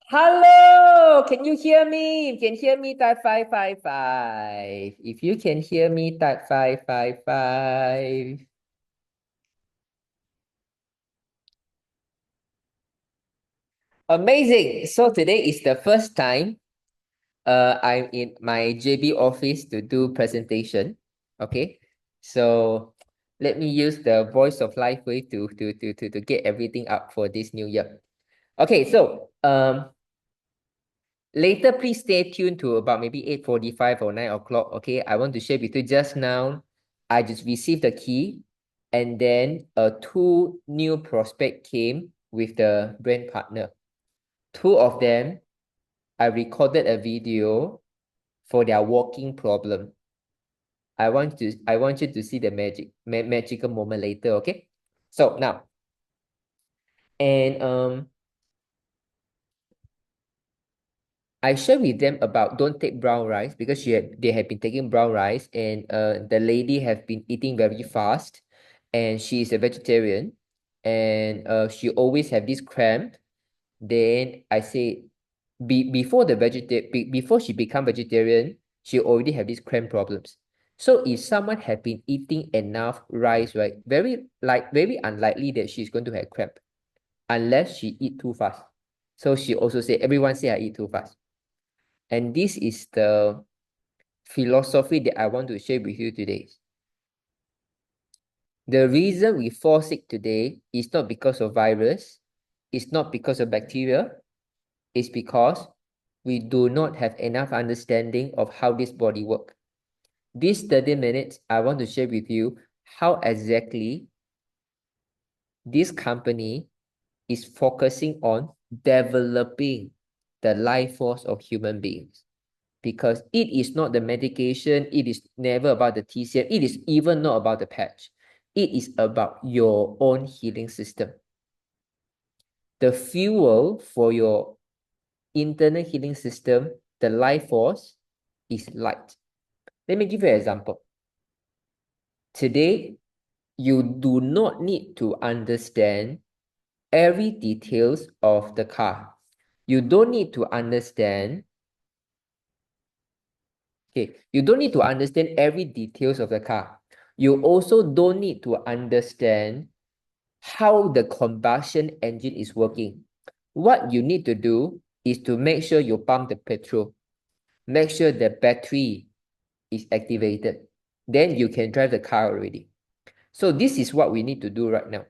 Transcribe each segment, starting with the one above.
Hello, can you hear me? If you can hear me, type 555. If you can hear me, type 555. Amazing. So today is the first time I'm in my JB office to do presentation. Okay. So let me use the voice of LifeWave to get everything up for this new year. Okay, so later, please stay tuned to about maybe 8:45 or 9 o'clock. Okay, I want to share with you just now. I just received the key, and then two new prospect came with the brand partner. Two of them, I recorded a video for their walking problem. I want you to see the magical moment later. Okay, so now, and I share with them about don't take brown rice because they have been taking brown rice, and the lady have been eating very fast, and she is a vegetarian, and she always have this cramp. Then I say before she become vegetarian, she already have these cramp problems. So if someone have been eating enough rice, right, very unlikely that she's going to have cramp unless she eat too fast. So she also say everyone say I eat too fast. And this is the philosophy that I want to share with you today. The reason we fall sick today is not because of virus, it's not because of bacteria, it's because we do not have enough understanding of how this body works. These 30 minutes, I want to share with you how exactly this company is focusing on developing the life force of human beings. Because it is not the medication, it is never about the TCM, it is even not about the patch. It is about your own healing system. The fuel for your internal healing system, the life force, is light. Let me give you an example. Today, you do not need to understand every details of the car. You don't need to understand you don't need to understand every details of the car. You also don't need to understand how the combustion engine is working. What you need to do is to make sure you pump the petrol. Make sure the battery is activated. Then you can drive the car already. So this is what we need to do right now.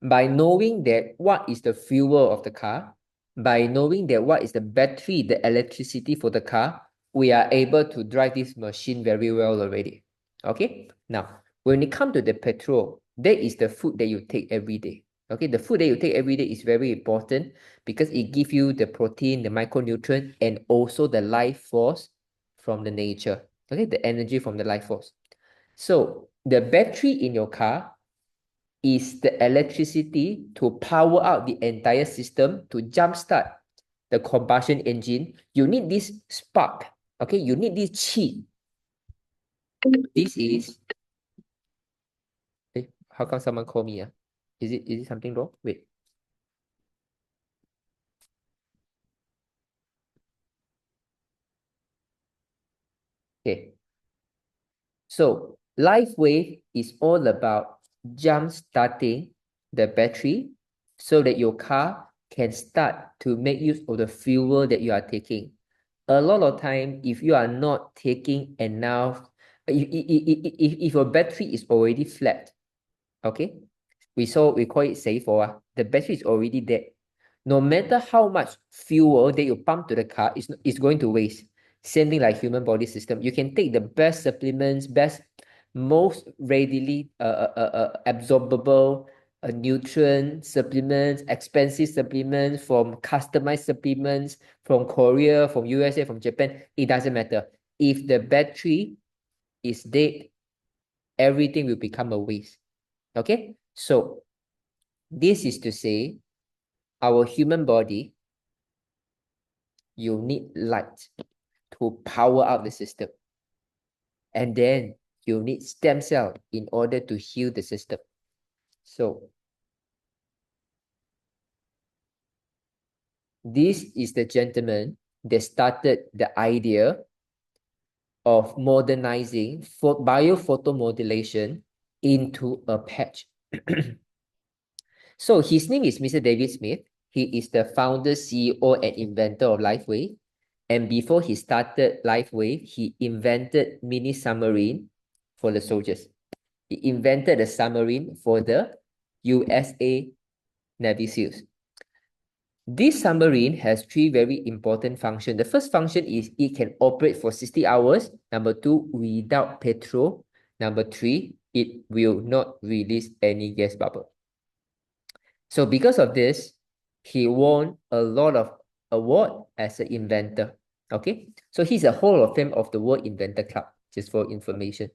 By knowing that what is the fuel of the car, by knowing that what is the battery, the electricity for the car, we are able to drive this machine very well already. Okay, now when it comes to the petrol, that is the food that you take every day. Okay, the food that you take every day is very important because it gives you the protein, the micronutrient, and also the life force from the nature. Okay, the energy from the life force. So the battery in your car is the electricity to power out the entire system to jumpstart the combustion engine. You need this spark. Okay, you need this chi. This is. How come someone call me? Is it something wrong? Wait. Okay. So LifeWave is all about jump starting the battery so that your car can start to make use of the fuel that you are taking. A lot of time, if you are not taking enough, if your battery is already flat, okay, we call it safe or the battery is already dead. No matter how much fuel that you pump to the car, it's going to waste. Same thing like human body system. You can take the best supplements, most readily absorbable nutrient supplements, expensive supplements from customized supplements from Korea, from USA, from Japan. It doesn't matter. If the battery is dead, everything will become a waste. Okay, so this is to say our human body, you need light to power up the system. And then you need stem cell in order to heal the system. So this is the gentleman that started the idea of modernizing biophotomodulation into a patch. So his name is Mr. David Smith. He is the founder, CEO, and inventor of LifeWave. And before he started LifeWave, he invented mini submarine for the soldiers. He invented a submarine for the USA Navy SEALs. This submarine has three very important functions. The first function is it can operate for 60 hours. Number two, without petrol. Number three, it will not release any gas bubble. So because of this, he won a lot of awards as an inventor. Okay, so he's a Hall of Fame of the World Inventor Club, just for information.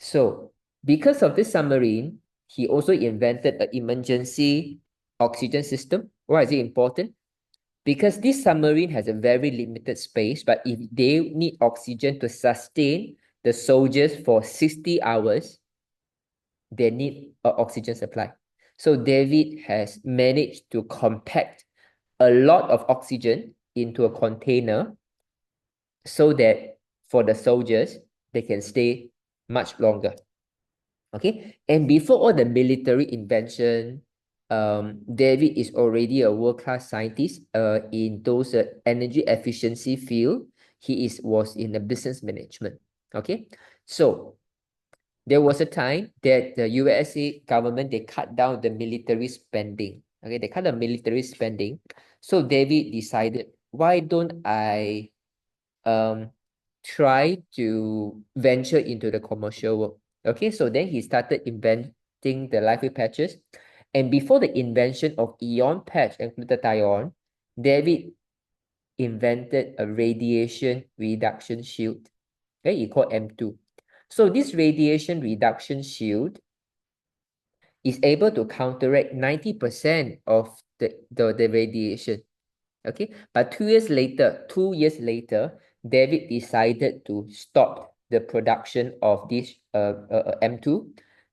So because of this submarine, he also invented an emergency oxygen system. Why is it important? Because this submarine has a very limited space, but if they need oxygen to sustain the soldiers for 60 hours, they need an oxygen supply. So David has managed to compact a lot of oxygen into a container so that for the soldiers, they can stay much longer. Okay, and before all the military invention, David is already a world-class scientist in those energy efficiency field. He was in the business management. Okay, so there was a time that the USA government, they cut down the military spending. Okay, they cut the military spending. So David decided, why don't I try to venture into the commercial world? Okay, so then he started inventing the LifeWave patches. And before the invention of ion patch and glutathione, David invented a radiation reduction shield. Okay, he called M2. So this radiation reduction shield is able to counteract 90% of the radiation. Okay, but 2 years later, David decided to stop the production of this M2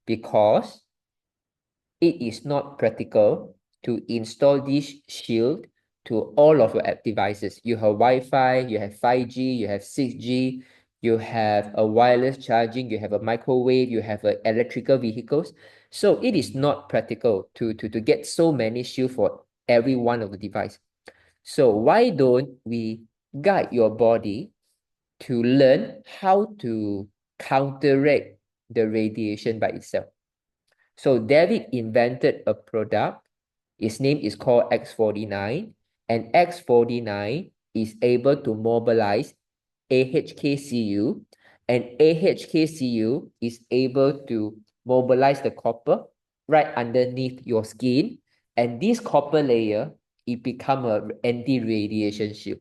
because it is not practical to install this shield to all of your app devices. You have Wi-Fi, you have 5G, you have 6G, you have a wireless charging, you have a microwave, you have electrical vehicles. So it is not practical to get so many shields for every one of the device. So why don't we guide your body to learn how to counteract the radiation by itself? So David invented a product. Its name is called X49, and X49 is able to mobilize AHKCU, and AHKCU is able to mobilize the copper right underneath your skin, and this copper layer, it become an anti-radiation shield.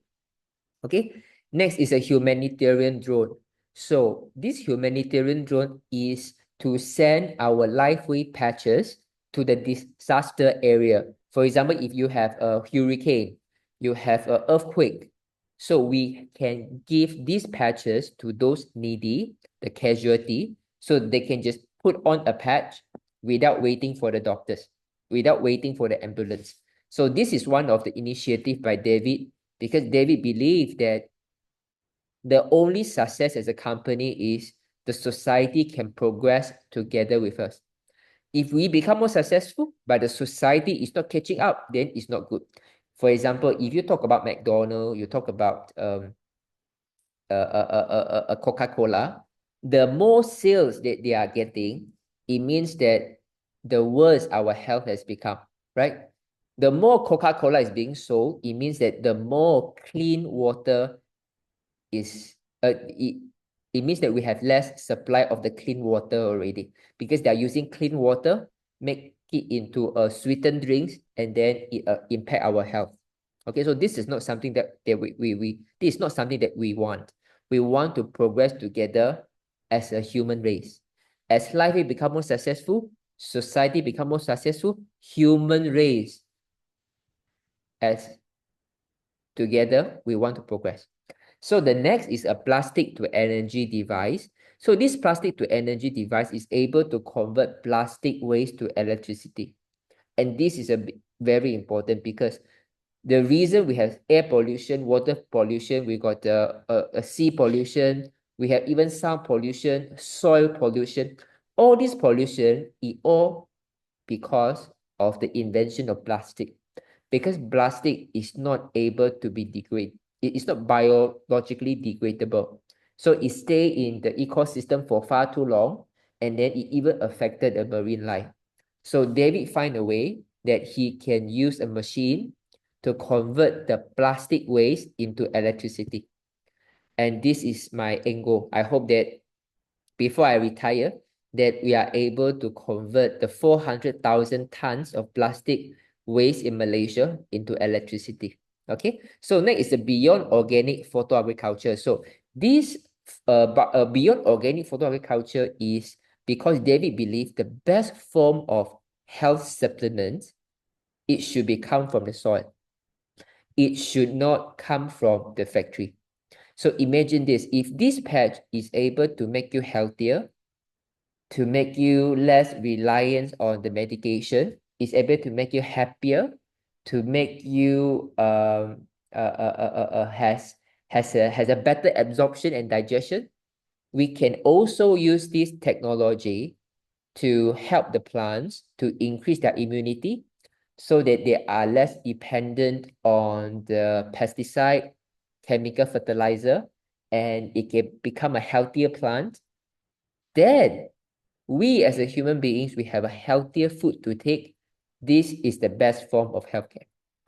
Okay, next is a humanitarian drone. So this humanitarian drone is to send our LifeWave patches to the disaster area. For example, if you have a hurricane, you have an earthquake, so we can give these patches to those needy, the casualty, so they can just put on a patch without waiting for the doctors, without waiting for the ambulance. So this is one of the initiative by David, because David believed that the only success as a company is the society can progress together with us. If we become more successful, but the society is not catching up, then it's not good. For example, if you talk about McDonald's, you talk about Coca-Cola, the more sales that they are getting, it means that the worse our health has become, right? The more Coca-Cola is being sold, it means that the more clean water is, it means that we have less supply of the clean water already, because they are using clean water, make it into sweetened drinks, and then it impact our health. Okay, so this is not something that this is not something that we want. We want to progress together as a human race. As life will become more successful, society become more successful, human race, as together we want to progress. So the next is a plastic to energy device. So this plastic to energy device is able to convert plastic waste to electricity. And this is very important, because The reason we have air pollution, water pollution, we got a sea pollution, we have even sound pollution, soil pollution. All this pollution is all because of the invention of plastic. Because plastic is not able to be degraded. It is not biologically degradable. So it stay in the ecosystem for far too long, and then it even affected the marine life. So David find a way that he can use a machine to convert the plastic waste into electricity. And this is my end goal. I hope that before I retire, that we are able to convert the 400,000 tons of plastic waste in Malaysia into electricity. Okay, so next is the beyond organic photo agriculture. So this beyond organic photo agriculture is because David believes the best form of health supplement, it should be come from the soil. It should not come from the factory. So imagine this, if this patch is able to make you healthier, to make you less reliant on the medication, is able to make you happier, to make you has a better absorption and digestion, we can also use this technology to help the plants to increase their immunity so that they are less dependent on the pesticide, chemical fertilizer, and it can become a healthier plant. Then we as a human beings, we have a healthier food to take. This is the best form of healthcare.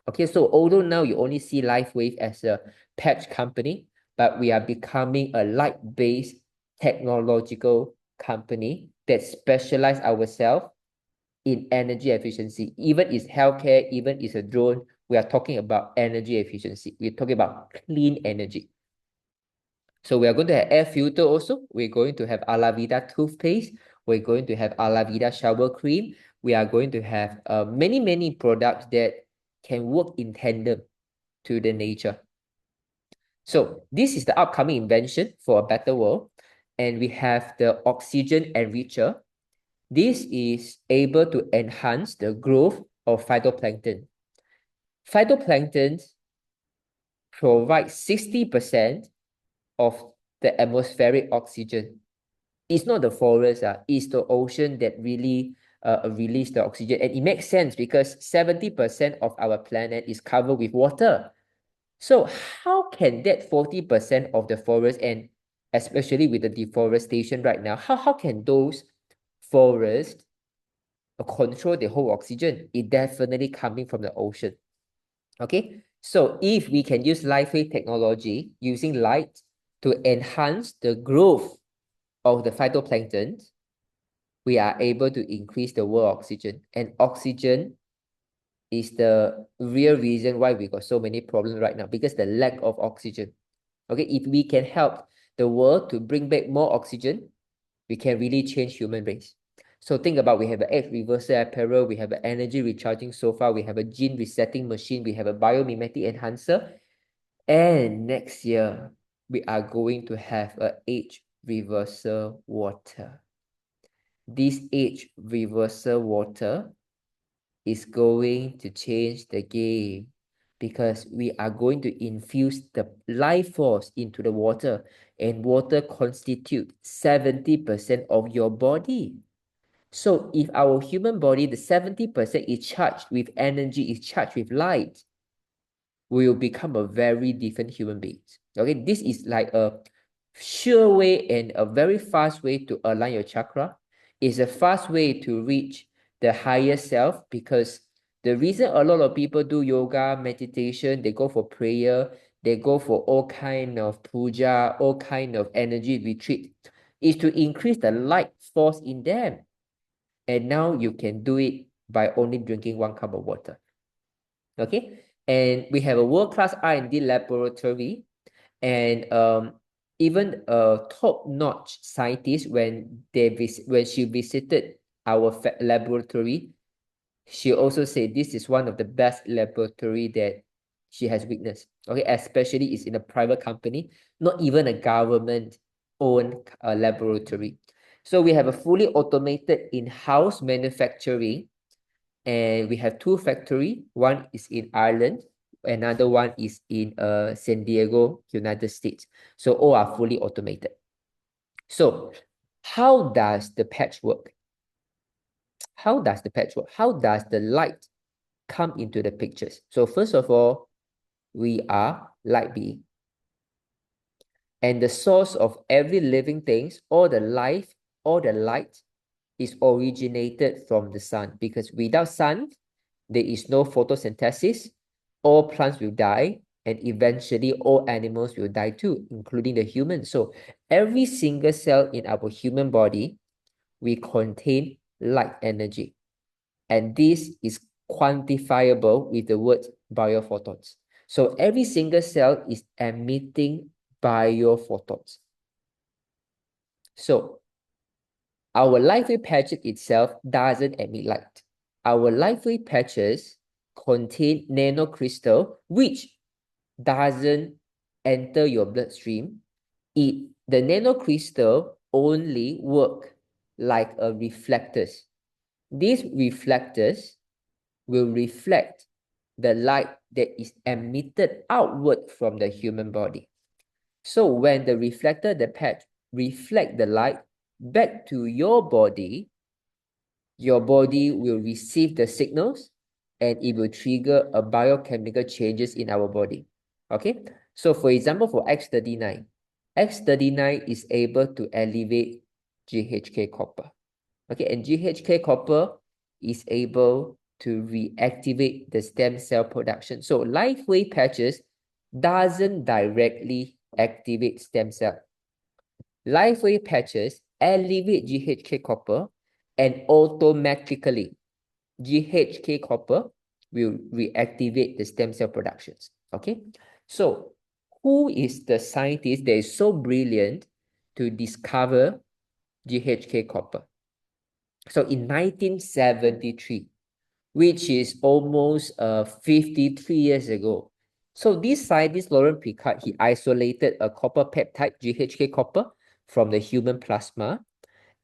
Okay, so although now you only see LifeWave as a patch company, but we are becoming a light-based technological company that specialize ourselves in energy efficiency. Even is healthcare, even is a drone, we are talking about energy efficiency. We're talking about clean energy. So we are going to have air filter also. We're going to have Alavida toothpaste. We're going to have Alavida shower cream. We are going to have many products that can work in tandem to the nature. So this is the upcoming invention for a better world. And we have the oxygen enricher. This is able to enhance the growth of phytoplankton. Phytoplankton provide 60% of the atmospheric oxygen. It's not the forest, it's the ocean that really release the oxygen. And it makes sense because 70% of our planet is covered with water. So how can that 40% of the forest, and especially with the deforestation right now, how can those forests control the whole oxygen? It definitely coming from the ocean. Okay, so if we can use LifeWave technology using light to enhance the growth of the phytoplankton, we are able to increase the world oxygen. And oxygen is the real reason why we got so many problems right now, because the lack of oxygen. Okay, if we can help the world to bring back more oxygen, we can really change human race. So think about, we have an egg reverser apparel, we have an energy recharging sofa, we have a gene resetting machine, we have a biomimetic enhancer, and next year, we are going to have an age reversal water. This age reversal water is going to change the game because we are going to infuse the life force into the water, and water constitutes 70% of your body. So if our human body, the 70% is charged with energy, is charged with light, we will become a very different human being. Okay, this is like a sure way and a very fast way to align your chakra. It's a fast way to reach the higher self, because the reason a lot of people do yoga, meditation, they go for prayer, they go for all kind of puja, all kind of energy retreat, is to increase the light force in them. And now you can do it by only drinking 1 cup of water. Okay, and we have a world-class R&D laboratory, and even a top-notch scientist, when she visited our laboratory, she also said this is one of the best laboratory that she has witnessed. Okay, especially it's in a private company, not even a government-owned laboratory. So we have a fully automated in-house manufacturing, and we have 2 factories. One is in Ireland, Another one is in San Diego, United States. So all are fully automated. So how does the patch work? How does the patch work? How does the light come into the pictures? So first of all, we are light being. And the source of every living things, all the life, all the light is originated from the sun, because without sun, there is no photosynthesis. All plants will die, and eventually all animals will die too, including the humans. So every single cell in our human body, we contain light energy. And this is quantifiable with the word biophotons. So every single cell is emitting biophotons. So our LifeWave patches itself doesn't emit light. Our LifeWave patches contain nanocrystal, which doesn't enter your bloodstream. The nanocrystal only work like a reflectors. These reflectors will reflect the light that is emitted outward from the human body. So when the reflector, the patch, reflect the light back to your body will receive the signals and it will trigger a biochemical changes in our body. Okay, so for example, for X39 is able to elevate GHK copper. Okay, and GHK copper is able to reactivate the stem cell production. So LifeWave patches doesn't directly activate stem cell. LifeWave patches elevate GHK copper, and automatically GHK copper will reactivate the stem cell productions. Okay, so who is the scientist that is so brilliant to discover GHK copper? So in 1973, which is almost 53 years ago. So this scientist, Laurent Picard, he isolated a copper peptide, GHK copper, from the human plasma.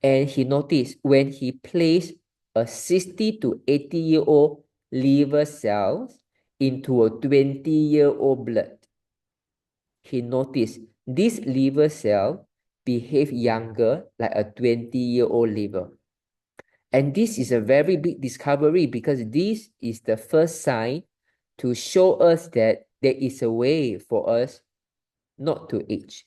And he noticed when he placed a 60 to 80-year-old liver cells into a 20-year-old blood, he noticed this liver cell behave younger like a 20-year-old liver. And this is a very big discovery, because this is the first sign to show us that there is a way for us not to age.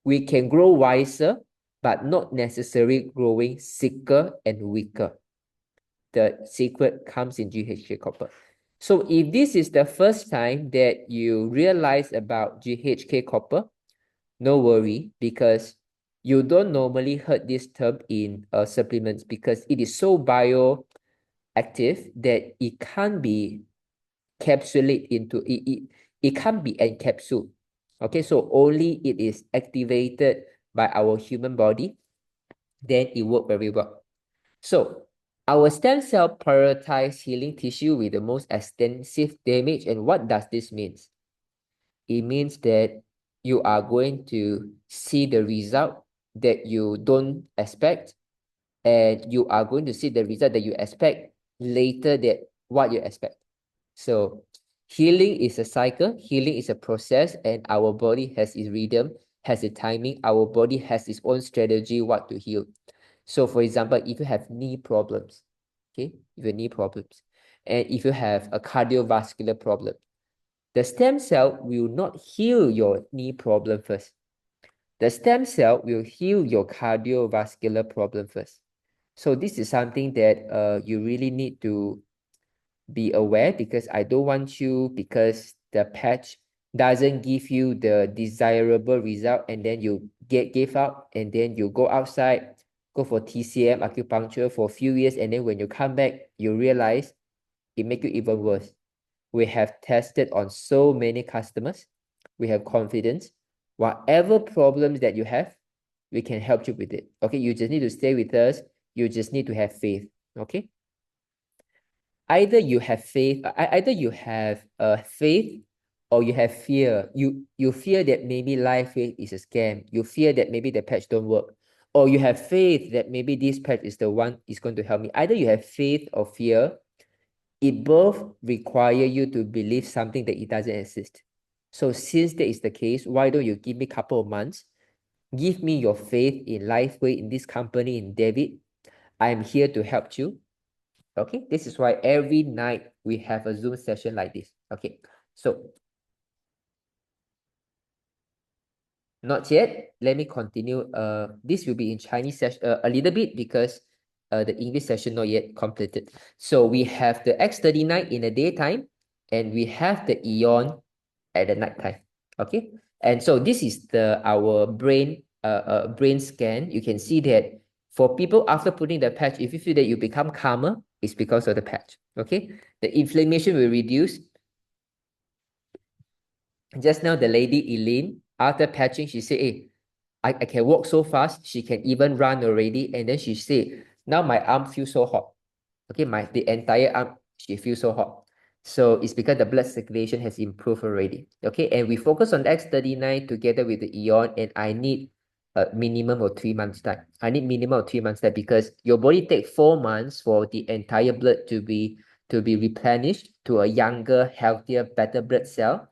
We can grow wiser, but not necessarily growing sicker and weaker. The secret comes in GHK copper. So if this is the first time that you realize about GHK copper, no worry, because you don't normally heard this term in supplements, because it is so bioactive that it can't be encapsulated into it can't be encapsulated. Okay, so only it is activated by our human body, then it works very well. So our stem cell prioritize healing tissue with the most extensive damage. And what does this mean? It means that you are going to see the result that you don't expect, and you are going to see the result that you expect later than what you expect. So healing is a cycle, healing is a process, and our body has its rhythm, has its timing. Our body has its own strategy what to heal. So for example, if you have knee problems, okay, if you have knee problems, and if you have a cardiovascular problem, the stem cell will not heal your knee problem first. The stem cell will heal your cardiovascular problem first. So this is something that you really need to be aware, because I don't want you, because the patch doesn't give you the desirable result, and then you give up, and then you go outside, go for TCM, acupuncture for a few years, and then when you come back, you realize it makes you even worse. We have tested on so many customers. We have confidence. Whatever problems that you have, we can help you with it. Okay, you just need to stay with us. You just need to have faith. Okay. Either you have faith, faith, or you have fear. You fear that maybe LifeWave is a scam. You fear that maybe the patch don't work, or you have faith that maybe this patch is the one is going to help me. Either you have faith or fear. it both require you to believe something that it doesn't exist. So since that is the case, why don't you give me a couple of months? Give me your faith in LifeWave, in this company, in David. I'm here to help you. Okay, this is why every night we have a Zoom session like this. Okay, so not yet. Let me continue. This will be in Chinese session a little bit because the English session not yet completed. So we have the X39 in the daytime, and we have the Eon at the nighttime. Okay, and so this is our brain brain scan. You can see that for people after putting the patch, if you feel that you become calmer, it's because of the patch. Okay, the inflammation will reduce. Just now, the lady Eileen, after patching, she said, hey, I can walk so fast. She can even run already. And then she said, now my arm feels so hot. Okay, the entire arm, she feels so hot. So it's because the blood circulation has improved already. Okay, and we focus on X39 together with the Eon, and I need a minimum of 3 months time. I need minimum of 3 months time because your body takes 4 months for the entire blood to be replenished to a younger, healthier, better blood cell.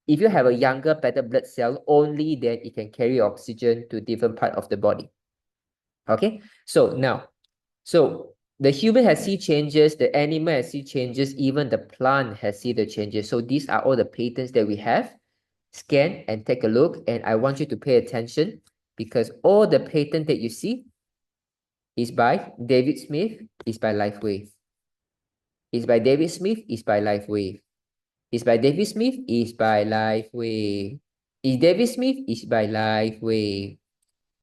If you have a younger, better blood cell, only then it can carry oxygen to different part of the body. Okay, so now, so the human has seen changes, the animal has seen changes, even the plant has seen the changes. So these are all the patents that we have. Scan and take a look, and I want you to pay attention because all the patent that you see is by David Smith, is by LifeWave. Is by David Smith, is by LifeWave. Is by David Smith, is by LifeWave. Is David Smith, is by LifeWave.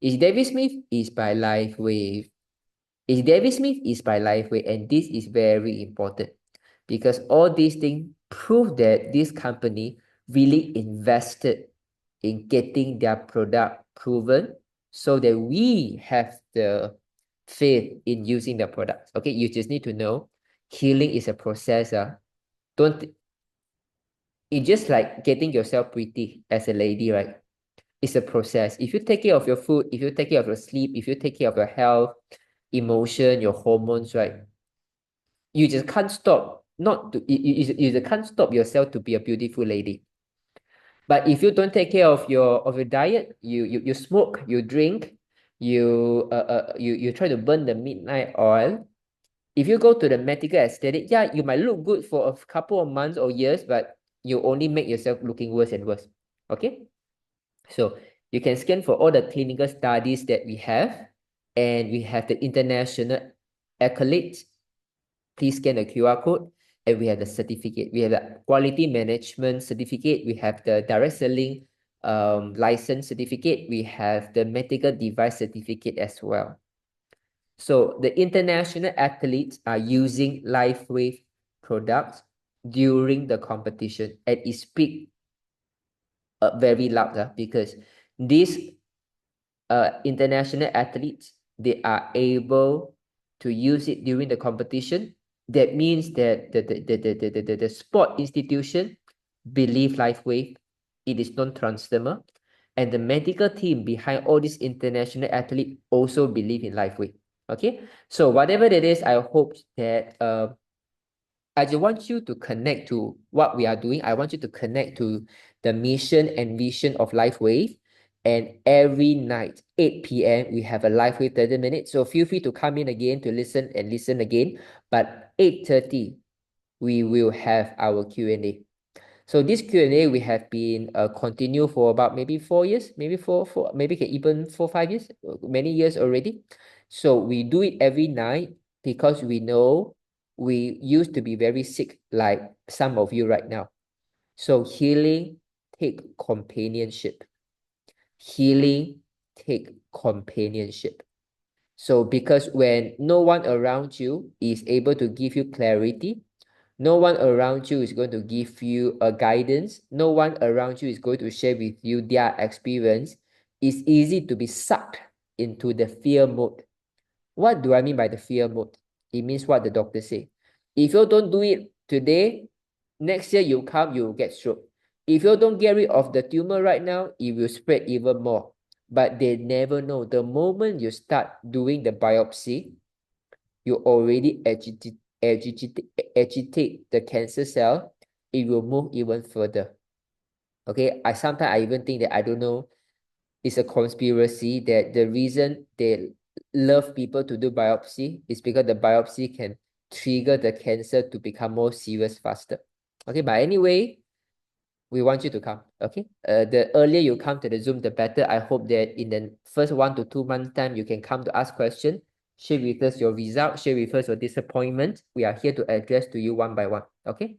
Is David Smith, is by LifeWave. Is David Smith, is by LifeWave. And this is very important because all these things prove that this company really invested in getting their product proven so that we have the faith in using the product. Okay, you just need to know healing is a process. It's just like getting yourself pretty as a lady, right? It's a process. If you take care of your food, if you take care of your sleep, if you take care of your health, emotion, your hormones, right? You just can't stop you just can't stop yourself to be a beautiful lady. But if you don't take care of your diet, you smoke, you drink, you try to burn the midnight oil. If you go to the medical aesthetic, yeah, you might look good for a couple of months or years, but you only make yourself looking worse and worse. Okay, so you can scan for all the clinical studies that we have, and we have the international accolades. Please scan the QR code, and we have the certificate. We have the quality management certificate. We have the direct selling license certificate. We have the medical device certificate as well. So the international athletes are using LifeWave products during the competition, and it speaks very loud because these international athletes, they are able to use it during the competition. That means that the sport institution believe LifeWave, it is non-transdermal, and the medical team behind all these international athletes also believe in LifeWave. Okay, so whatever it is, I hope that I just want you to connect to what we are doing. I want you to connect to the mission and vision of LifeWave. And every night, 8 p.m., we have a LifeWave 30 minutes. So feel free to come in again to listen and listen again. But 8:30, we will have our Q&A. So this Q&A, we have been continue for about maybe 4 years, maybe maybe even 4-5 years, many years already. So we do it every night because we know we used to be very sick, like some of you right now. So healing take companionship. Healing take companionship. So because when no one around you is able to give you clarity, no one around you is going to give you a guidance, no one around you is going to share with you their experience, it's easy to be sucked into the fear mode. What do I mean by the fear mode? It means what the doctor say. If you don't do it today, next year you come, you will get stroke. If you don't get rid of the tumor right now, it will spread even more. But they never know. The moment you start doing the biopsy, you already agitate the cancer cell, it will move even further. Okay, sometimes I even think that, I don't know, it's a conspiracy that the reason they love people to do biopsy is because the biopsy can trigger the cancer to become more serious faster. Okay, but anyway, we want you to come. Okay, the earlier you come to the Zoom, the better. I hope that in the first 1 to 2 months time, you can come to ask questions, share with us your results, share with us your disappointment. We are here to address to you one by one. Okay,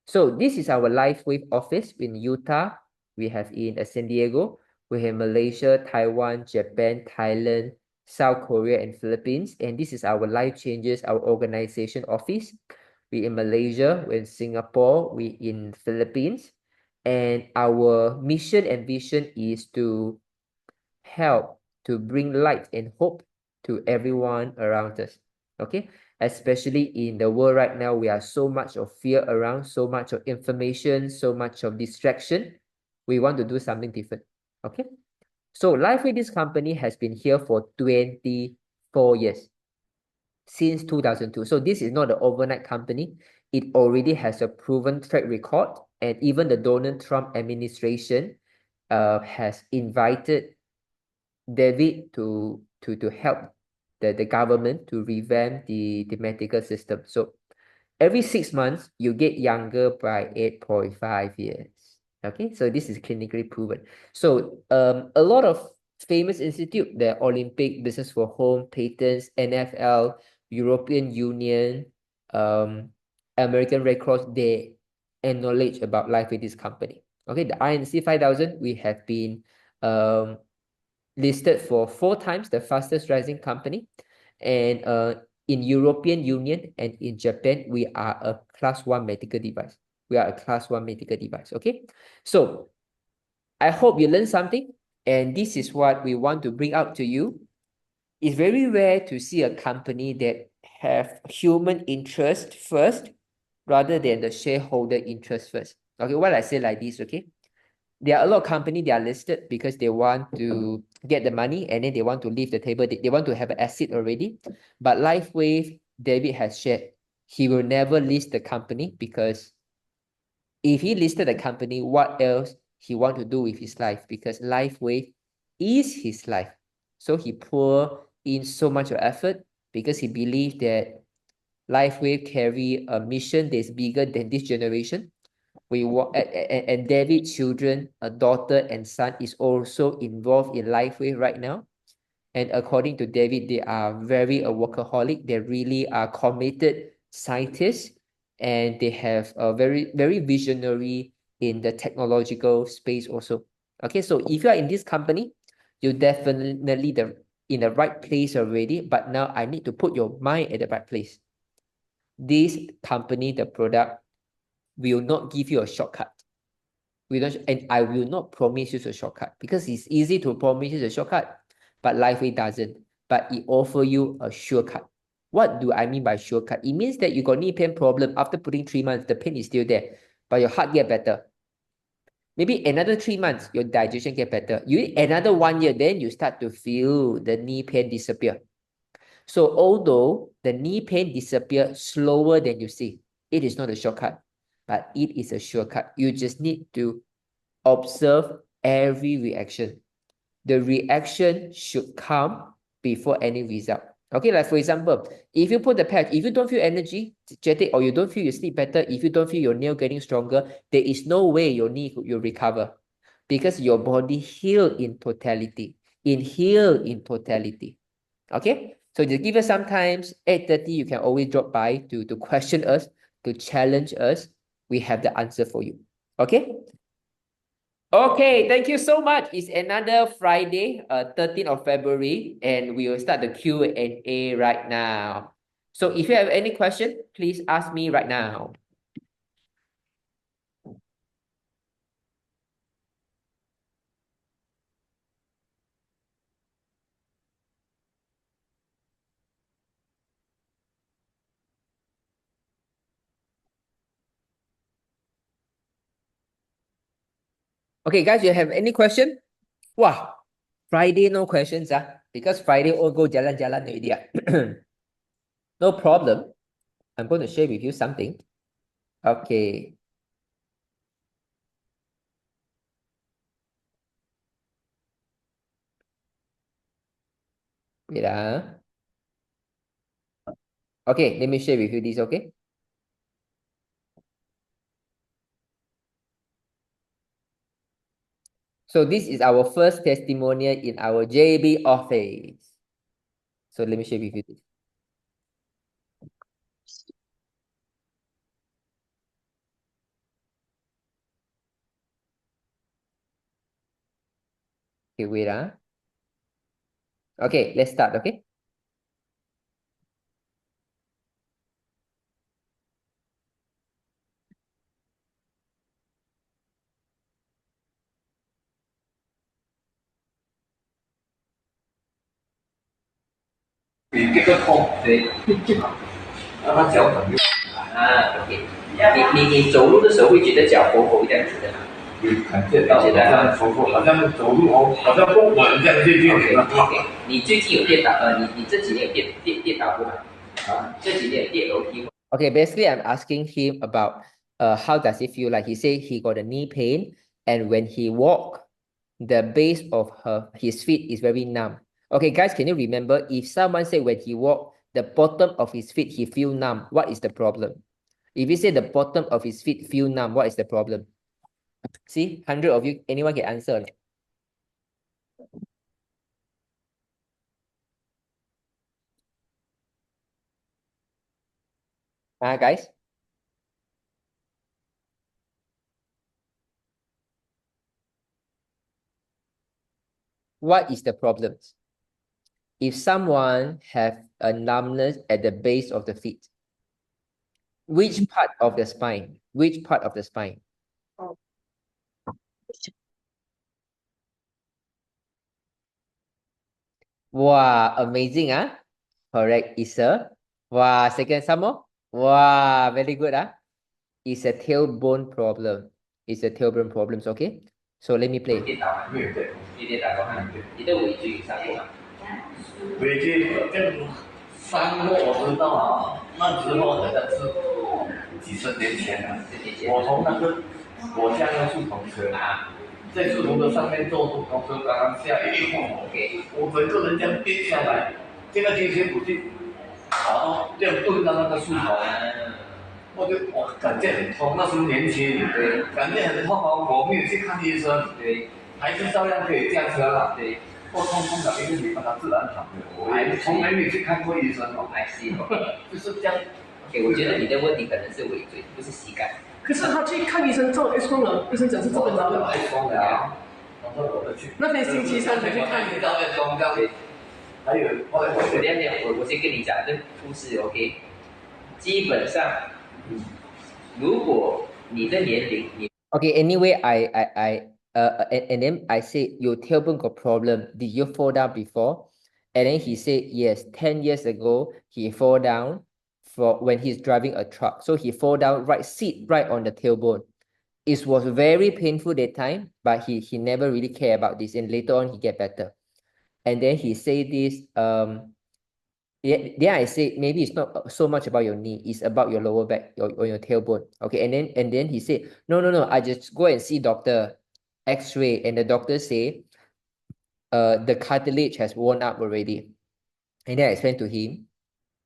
so this is our LifeWave office in Utah. We have in San Diego. We have Malaysia, Taiwan, Japan, Thailand, South Korea, and Philippines. And this is our Life Changes, our organization office. We in Malaysia, we in Singapore, we in Philippines. And our mission and vision is to help to bring light and hope to everyone around us. Okay, especially in the world right now, we are so much of fear around, so much of information, so much of distraction. We want to do something different. Okay, so LifeWave, this company has been here for 24 years, since 2002. So this is not an overnight company. It already has a proven track record, and even the Donald Trump administration has invited David to help the government to revamp the medical system. So every 6 months, you get younger by 8.5 years. Okay, so this is clinically proven. So a lot of famous institute, the Olympic, Business for Home, Patents, NFL, European Union, American Red Cross, they acknowledge about life with this company. Okay, the INC 5000, we have been listed for 4 times the fastest rising company. And in European Union and in Japan, we are a class 1 medical device. We are a class 1 medical device. Okay, so I hope you learned something, and this is what we want to bring out to you. It's very rare to see a company that have human interest first rather than the shareholder interest first. Okay, what I say like this, okay? There are a lot of companies, they are listed because they want to get the money and then they want to leave the table. They want to have an asset already. But LifeWave, David has shared, he will never list the company, because if he listed the company, what else he want to do with his life? Because LifeWave is his life. So he pour in so much of effort because he believes that LifeWave carry a mission that is bigger than this generation. We want, and David's children, a daughter and son, is also involved in LifeWave right now. And according to David, they are very a workaholic. They really are committed scientists, and they have a very visionary in the technological space also. Okay, so if you are in this company, you definitely in the right place already. But now I need to put your mind at the right place. This company, the product, will not give you a shortcut. And I will not promise you a shortcut, because it's easy to promise you a shortcut, but LifeWave doesn't. But it offers you a shortcut. What do I mean by shortcut? It means that you got knee pain problem. After putting 3 months, the pain is still there, but your heart get better. Maybe another 3 months, your digestion get better. You need another 1 year, then you start to feel the knee pain disappear. So although the knee pain disappear slower than you see, it is not a shortcut, but it is a shortcut. You just need to observe every reaction. The reaction should come before any result. Okay, like for example, if you put the patch, if you don't feel energetic, or you don't feel you sleep better, if you don't feel your nail getting stronger, there is no way your knee will recover, because your body heal in totality. Heal in totality. Okay, so just give us some time. 8:30, you can always drop by to question us, to challenge us. We have the answer for you. Okay. Okay, thank you so much. It's another Friday, 13th of February, and we will start the Q&A right now. So if you have any question, please ask me right now. Okay, guys, you have any question? Wow, Friday no questions, because Friday all go jalan-jalan already. No problem. I'm going to share with you something. Okay. Wait. Okay, let me share with you this, okay? So this is our first testimonial in our JB office. So let me share with you this. Okay, wait. Okay, let's start, okay? OK， 你走路的时候会觉得脚活活这样子的吗？觉得好像走路好像不稳这样子。OK， 你最近有跌倒你这几年有跌倒过吗？这几年有跌楼梯。Okay, basically I'm asking him about how does he feel like. He said he got a knee pain and when he walk, the base of his feet is very numb. Okay, guys, can you remember if someone said when he walk, the bottom of his feet he feel numb, what is the problem? If he say the bottom of his feet feel numb, what is the problem? See, 100 of you, anyone can answer? Guys? What is the problem? If someone have a numbness at the base of the feet, which part of the spine? Which part of the spine? Wow, amazing, huh? Correct, it's a... Wow, second, some more? Wow, very good, huh? It's a tailbone problem. It's a tailbone problems, okay? So let me play. 尾椎跟伤过，我知道啊，那时候好像是几十年前了。我从那个我家的树丛车在树丛车上面坐树丛车，刚刚下雨，我整个人这样跌下来，这个金钱不进，然后这样蹲到那个树头，我感觉很痛，那时候年轻，对，感觉很痛哦，我没有去看医生，对，还是照样可以驾车了，对。我痛的，因为你把它自然好的，我还从来没去看过医生哦。I see， 就是这样。OK， 我觉得你的问题可能是尾椎，不是膝盖。可是他去看医生做 X 光了，医生讲是这边的。X 光了啊，我说我的去。那天星期三才去看你。照 X 光这样子。还有，我先跟你讲这故事 OK， 基本上，如果你的年龄，OK，anyway and then I said your tailbone got problem. Did you fall down before? And then he said yes. 10 years ago he fall down when he's driving a truck. So he fall down sit right on the tailbone. It was very painful that time, but he never really care about this. And later on he get better. And then he say this then I say maybe it's not so much about your knee, it's about your lower back or your tailbone. Okay, and then he said no, I just go and see doctor. X-ray, and the doctor say the cartilage has worn up already. And then I explained to him,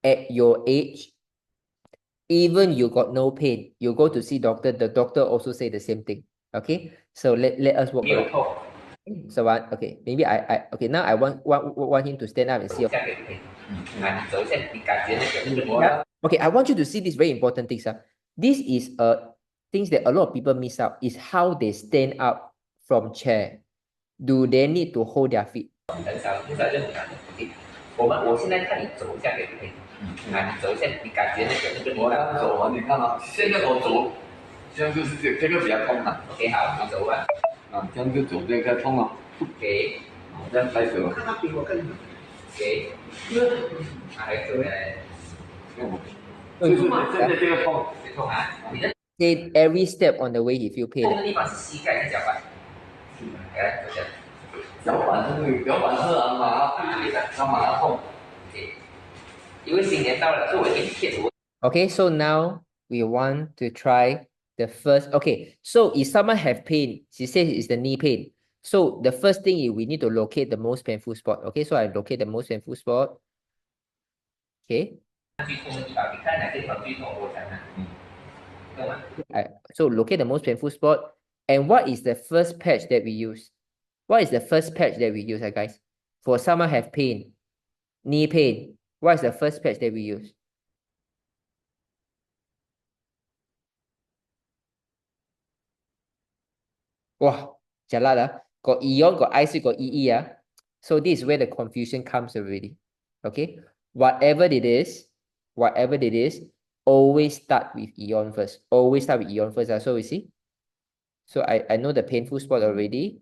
at your age, even you got no pain, you go to see doctor, the doctor also say the same thing. Okay, so let us walk around. So okay, maybe I okay, now I want him to stand up and see. Okay, I want you to see this very important things. This is things that a lot of people miss out, is how they stand up from chair. Do they need to hold their feet? 我现在看你走一下可以不可以？你走一下，你感觉那个我刚走完，你看啊，现在我走，现在就是这个比较痛啊。OK， 好，你走吧。这样就走这个痛了。OK， 这样开始了。看他比我更。OK， 还走呢。就是现在这个痛，痛啊！你的 every step on the way he feel pain。痛的地方是膝盖跟脚板。来，走下。脚板是马上痛。因为新年到了，所以我一天我。Okay, so now we want to try the first. Okay, so if someone have pain, she says it's the knee pain. So the first thing is we need to locate the most painful spot. Okay, so I locate the most painful spot. Okay. So locate the most painful spot. And what is the first patch that we use? What is the first patch that we use, guys? For someone have pain, knee pain, what is the first patch that we use? Wow, jalat ah. Got Eon, got IC, got EE ah. So this is where the confusion comes already. Okay, whatever it is, always start with Eon first. Always start with Eon first. So we see. So I know the painful spot already.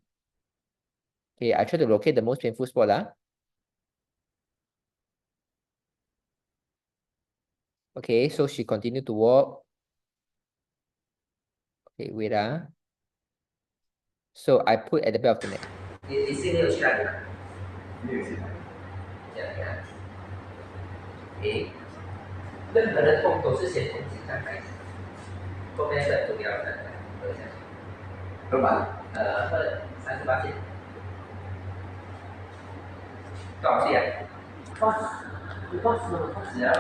Okay, I try to locate the most painful spot ah. Okay, so she continued to walk. Okay, wait ah. So I put at the back of the neck. 你是没有去哪里吗？没有去哪里。这样看。诶，任何的痛都是先从心脏开始，后面是很重要的。喝下去。喝完？喝38斤。多少岁啊？80啊。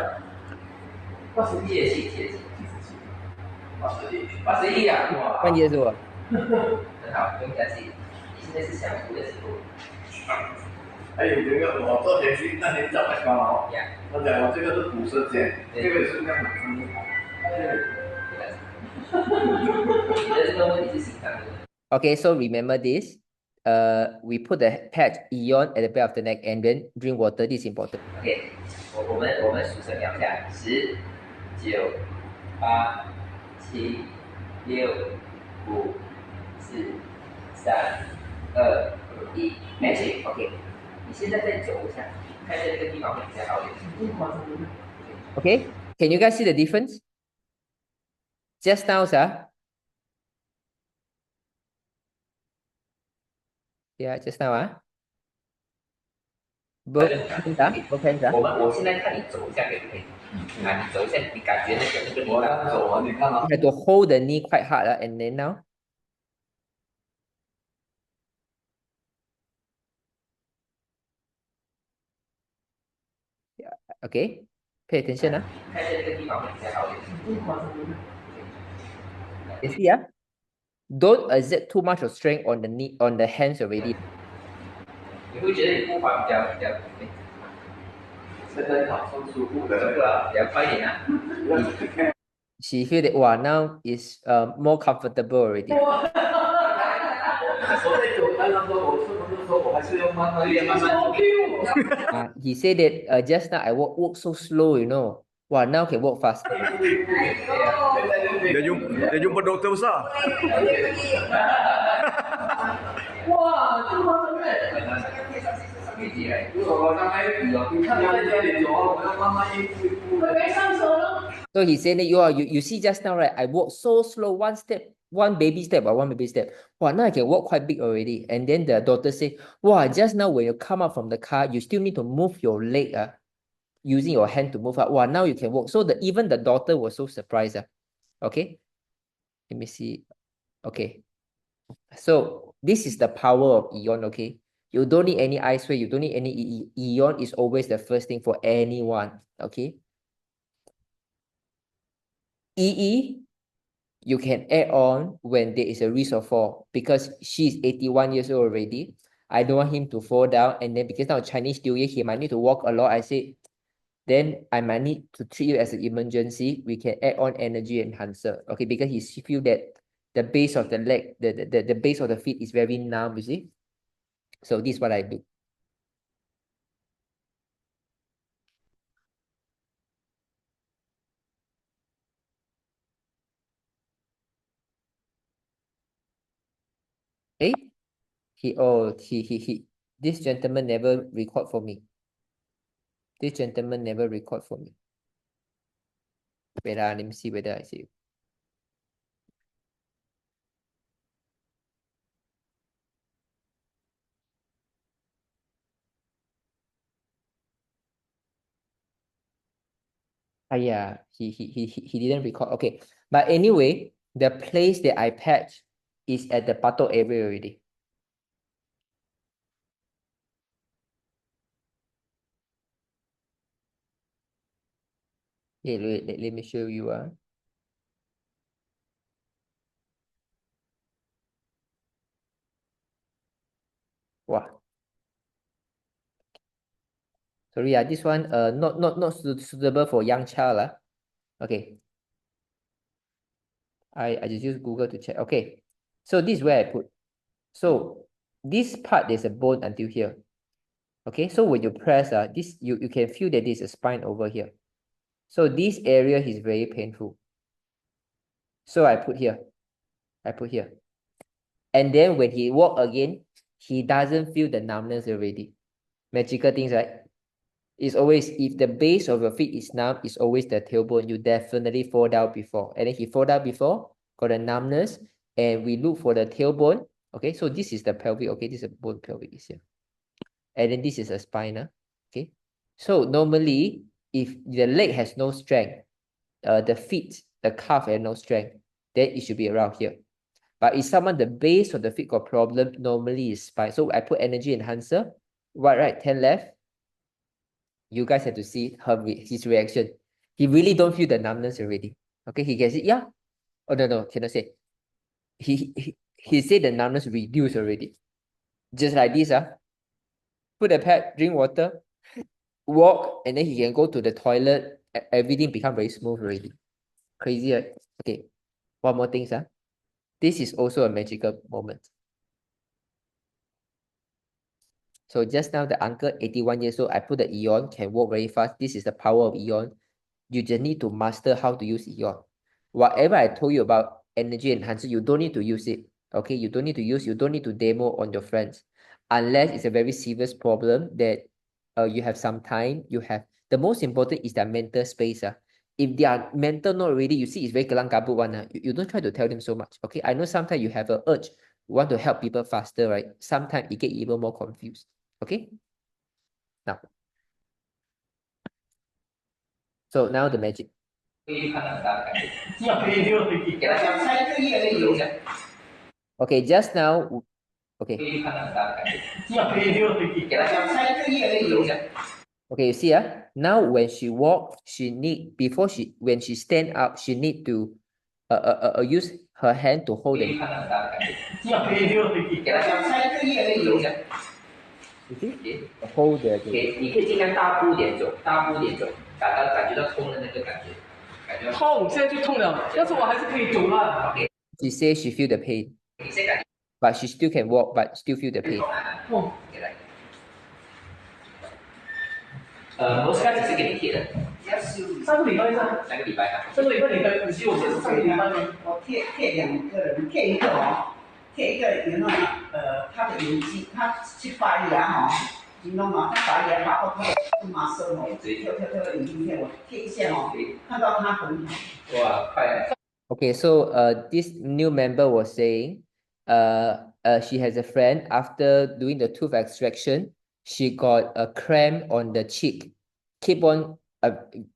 81节气，81啊！哇。半夜是吧？很好，不用担心。你现在是想哭的时候。还有这个，我昨天去那天找麦当劳，他讲我这个是骨折肩，这个是那满身的。Okay, so remember this. We put the patch Eon at the back of the neck and then drink water. This is important. Okay, 我们数声秒下，10、9、8、7、6、5、4、3、2、1 ，Magic. OK， 你现在再走一下，看一下这个地方会比较好一点。Okay, can you guys see the difference? Just now, sir. Yeah, just now, Both hands, 我现在看你走一下可不可以？你走一下，你感觉那个地方。我走啊，你看啊。You have to hold the knee quite hard, and then now. Yeah, okay. Pay attention, 看一下这个地方会比较好一点。You see, don't exert too much of strength on the knee, on the hands already. 你会觉得你步伐比较现在好像舒服的，比较快一点啊。She feel that wow, now is more comfortable already. 我在走单的时候，我出门的时候，我还是要慢慢走。He said that just now I walk so slow, you know. Wow, now can walk fast. Dia jumpa doktor besar. Wah, itu macam ni. So he said that you see just now, right? I walk so slow, one baby step. Wow, now I can walk quite big already. And then the doctor said, wow, just now when you come out from the car, you still need to move your leg, using your hand to move up. Wow, now you can walk. So even the doctor was so surprised. Okay, let me see. Okay, so this is the power of Eon. Okay, you don't need any ice way, you don't need any Eon is always the first thing for anyone. Okay, EE you can add on when there is a risk of fall, because she's 81 years old already. I don't want him to fall down, and then because now Chinese New Year, he might need to walk a lot. I say, then I might need to treat you as an emergency. We can add on energy enhancer. Okay, because he feel that the base of the leg, the base of the feet is very numb, you see. So this is what I do. Eh? This gentleman never record for me. This gentleman never record for me. Wait, let me see whether I see you. Yeah, he didn't record. Okay, but anyway, the place that I patched is at the buttock area already. Okay, let me show you. Wow. Sorry, this one not suitable for young child. Okay. I just use Google to check. Okay. So this is where I put. So this part there's a bone until here. Okay, so when you press this you can feel that there's a spine over here. So this area is very painful. So I put here. And then when he walk again, he doesn't feel the numbness already. Magical things, right? It's always, if the base of your feet is numb, it's always the tailbone. You definitely fall down before. And then he fall down before, got a numbness, and we look for the tailbone. Okay, so this is the pelvic. Okay, this is a bone pelvic is here. And then this is a spine. Okay, so normally, if the leg has no strength, the feet, the calf has no strength, then it should be around here. But if someone, the base of the feet got problem, normally is spine. So I put energy enhancer, right, 10 left. You guys have to see his reaction. He really don't feel the numbness already. Okay, he can say, yeah. Oh, no, cannot say. He said the numbness reduced already. Just like this, put a pad, drink water, walk, and then he can go to the toilet. Everything become very smooth already. Crazy, right? Okay, one more thing, This is also a magical moment. So just now, the uncle, 81 years old, I put the Eon, can walk very fast. This is the power of Eon. You just need to master how to use Eon. Whatever I told you about energy enhancer, you don't need to use it. Okay, you don't need to demo on your friends. Unless it's a very serious problem that you have some time, the most important is their mental space. If they are mental not ready, you see it's very kelang kabut one. You don't try to tell them so much. Okay, I know sometimes you have an urge, you want to help people faster, right? Sometimes you get even more confused. Okay, now the magic. Okay, just now. Okay. Okay, you see, now when she walk, when she stand up, she need to use her hand to hold it. Hold the. 你可以尽量大步一点走，感觉到痛的那个感觉。痛，现在就痛了，但是我还是可以走了。She says she feel the pain, but she still can walk, but still feel the pain. 痛。我现在只是给你贴的。上个礼拜3个礼拜啊。上个礼拜你的，其实我这是上个礼拜吗？我贴2个人，贴一个贴一个然后他的眼睛，他去拔牙你懂吗？他拔牙然后他的麻生跳眼睛贴我贴一下看到他很好。哇，快！Okay, so this new member was saying, she has a friend after doing the tooth extraction, she got a cramp on the cheek. Keep on,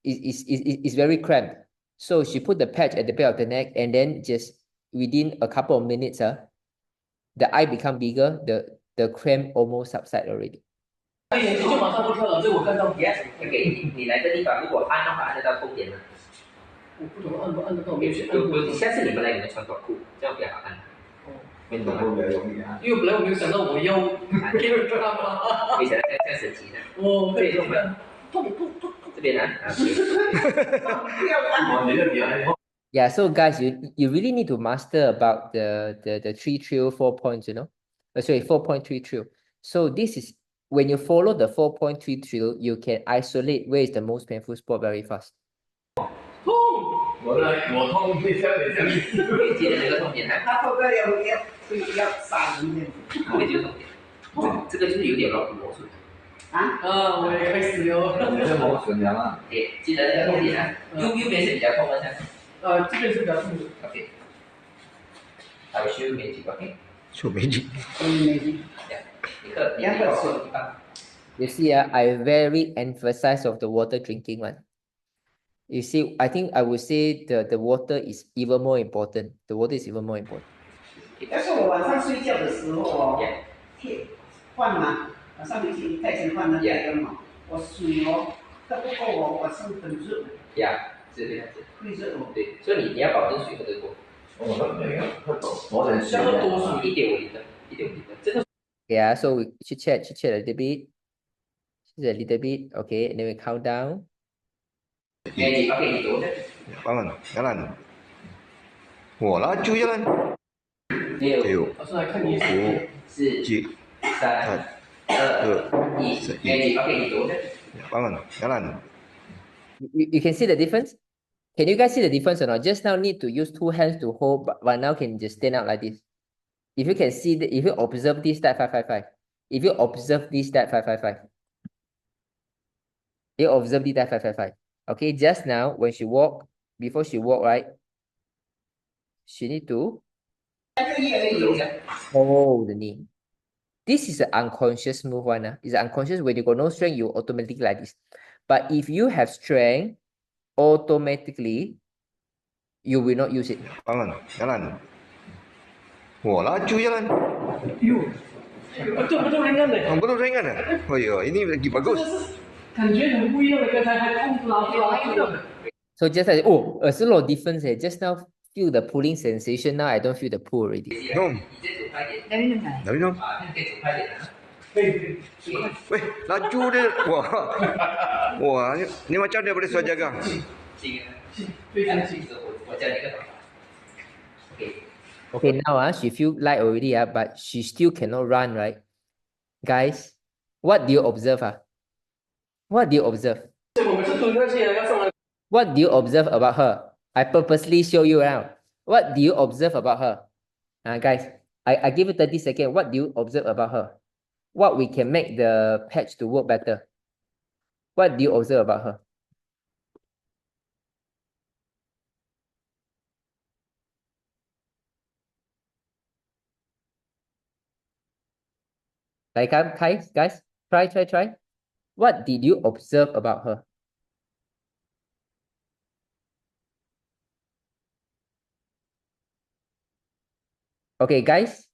is very cramped. So she put the patch at the back of the neck, and then just within a couple of minutes, the eye become bigger. The cramp almost subside already. 眼睛就马上不跳了，这我看到。Yes, OK，你来这地方，如果按的话，按得到痛点吗？我不懂按得到没有？下次你们来，你们穿短裤，这样比较好按。运动会比较容易啊。因为本来我没有想到我要给人干嘛。没想到这样神奇的。哦，这里痛吗？痛。这边呢？Yeah, so guys, you really need to master about the 3 trill 4 points, 4.3 trill. So this is when you follow the 4.3 trill, you can isolate where is the most painful spot very fast. 我痛会像你这样，记得这个痛点，他后边要杀人的。后面就是痛点，这个就是有点磨损。我也开始了。这磨损了吗？对，记得那个痛点右边是比较痛的，这边是比较痛的。OK。I will show you magic, OK? Show magic. You see, I very emphasize of the water drinking one. You see, I think I would say the water is even more important. The water is even more important. 但是我晚上睡觉的时候哦，换嘛，晚上你盖前换那个嘛，我水哦，它不够哦，我是很热。是这样子。会热哦。对，所以你要保证水喝得够。那没有，多点水。要喝多水1.5 liter，1.5 liter。这个。Yeah, so we chit chat a little bit. Just a little bit, okay, and then we count down. Okay, okay, jalan. 我了就jalan. 6、老师来看你5、4、3、2、1。Okay, jalan. You can see the difference? Can you guys see the difference or not? Just now need to use 2 hands to hold, but now can just stand out like this. If you can see, if you observe this, that 555. If you observe this, that 555. You observe this, that 555. Okay, just now when she walk, before she walk, right? She need to hold the knee. This is an unconscious move one. It's unconscious when you got no strength, you automatically like this. But if you have strength, automatically you will not use it. Jalan. 我了就jalan. Betul ringan deh. Betul ringan ya? Oh iya, ini lagi bagus. 感觉很不一样的，刚才还痛拉的。So just like, oh, there's a lot of difference here. Just now feel the pulling sensation. Now I don't feel the pull already. No. Dari dong. Weh, laju dia. Wah, ni macam dia boleh suara jaga. Okay, now she feel light already, but she still cannot run, right? Guys, what do you observe? What do you observe? What do you observe about her? I purposely show you around. What do you observe about her? Guys, I give you 30 seconds. What do you observe about her? What we can make the patch to work better? What do you observe about her? Like, guys, try. What did you observe about her? Okay, guys,